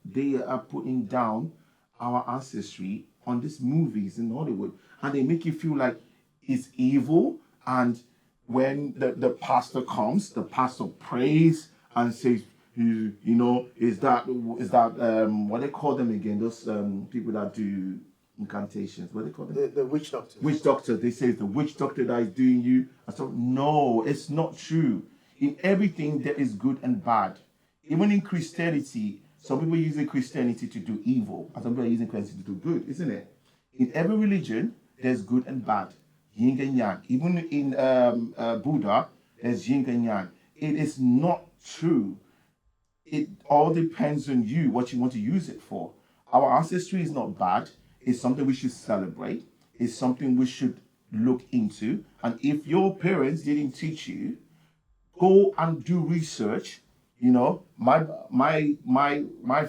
they are putting down our ancestry on these movies in Hollywood. And they make you feel like it's evil. And when the pastor comes, the pastor prays and says, is that what they call them again? Those people that do incantations. What do they call them? The witch doctors. Witch doctor. They say it's the witch doctor that is doing you. I thought, no, it's not true. In everything, there is good and bad. Even in Christianity, some people are using Christianity to do evil, and some people are using Christianity to do good, isn't it? In every religion, there's good and bad, yin and yang. Even in Buddha, there's yin and yang. It is not true. It all depends on you, what you want to use it for. Our ancestry is not bad. It's something we should celebrate. It's something we should look into. And if your parents didn't teach you, go and do research. You know, my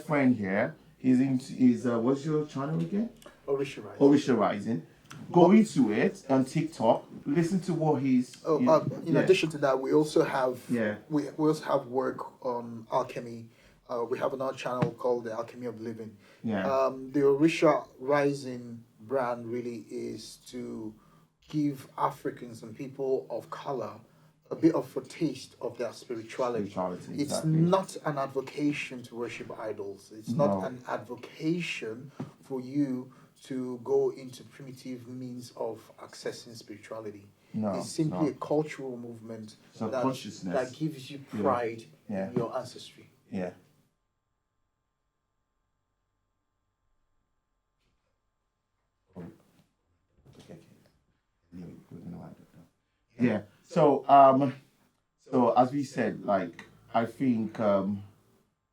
friend here is what's your channel again? Orisha Rising. Orisha Rising. Go into it on TikTok. Listen to what he's. In addition to that, we also have Yeah. we also have work on alchemy. We have another channel called the Alchemy of Living. Yeah. The Orisha Rising brand really is to give Africans and people of color a bit of a taste of their spirituality. Spirituality, It's exactly. not an advocation to worship idols. It's not No. an advocation for you to go into primitive means of accessing spirituality. No, It's simply no. a cultural movement It's a that, consciousness. that gives you pride Yeah. in your ancestry. Yeah. Okay. Yeah. So as we said, like I think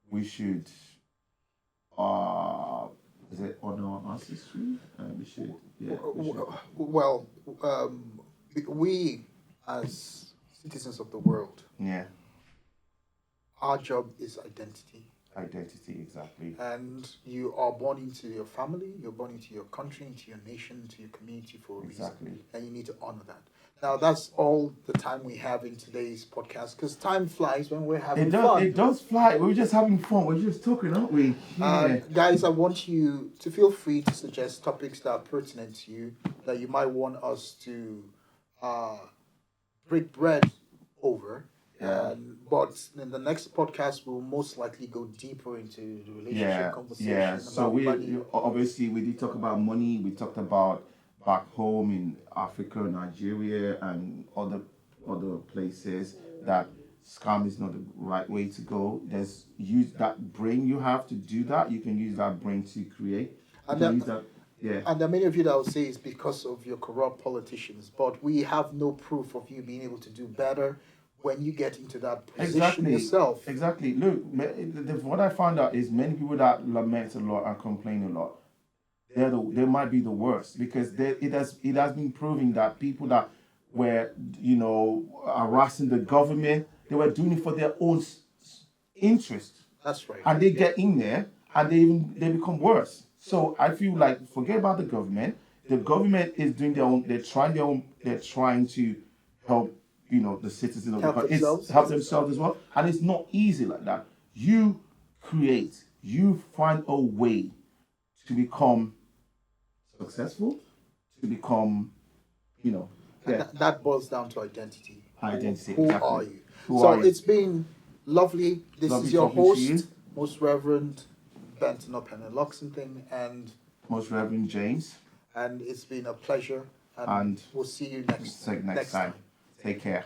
we should is it honor our ancestry? We should Well, we as citizens of the world, yeah. our job is identity. Identity, exactly. And you are born into your family, you're born into your country, into your nation, into your community for a Exactly. reason. And you need to honor that. Now, that's all the time we have in today's podcast because time flies when we're having fun. It does fly. We're just having fun. We're just talking, aren't we? Yeah. Guys, I want you to feel free to suggest topics that are pertinent to you, that you might want us to break bread over. Yeah. But in the next podcast, we'll most likely go deeper into the relationship conversation. Yeah. So about we money. obviously we did talk about money. We talked about back home in Africa, Nigeria, and other places that scam is not the right way to go. There's use that brain you have to do that. You can use that brain to create. And You can then- use that. Yeah. And there are many of you that will say it's because of your corrupt politicians, but we have no proof of you being able to do better when you get into that position yourself. Exactly. Look, what I found out is many people that lament a lot and complain a lot, they might be the worst because it has been proving that people that were harassing the government, they were doing it for their own interest, That's right. and they get in there and they become worse. So I feel like forget about the government. The government is doing their own. They're trying to help the citizens of the country. Help themselves as well, and it's not easy like that. You find a way to become successful, to become, That boils down to identity. identity. Who exactly. are you? Who So are you? it's been lovely. This Lovely is your talking to you. host, Most Reverend Benton Opene-Luxington, and Most Reverend James, it's been a pleasure. And we'll see you next time. Take care.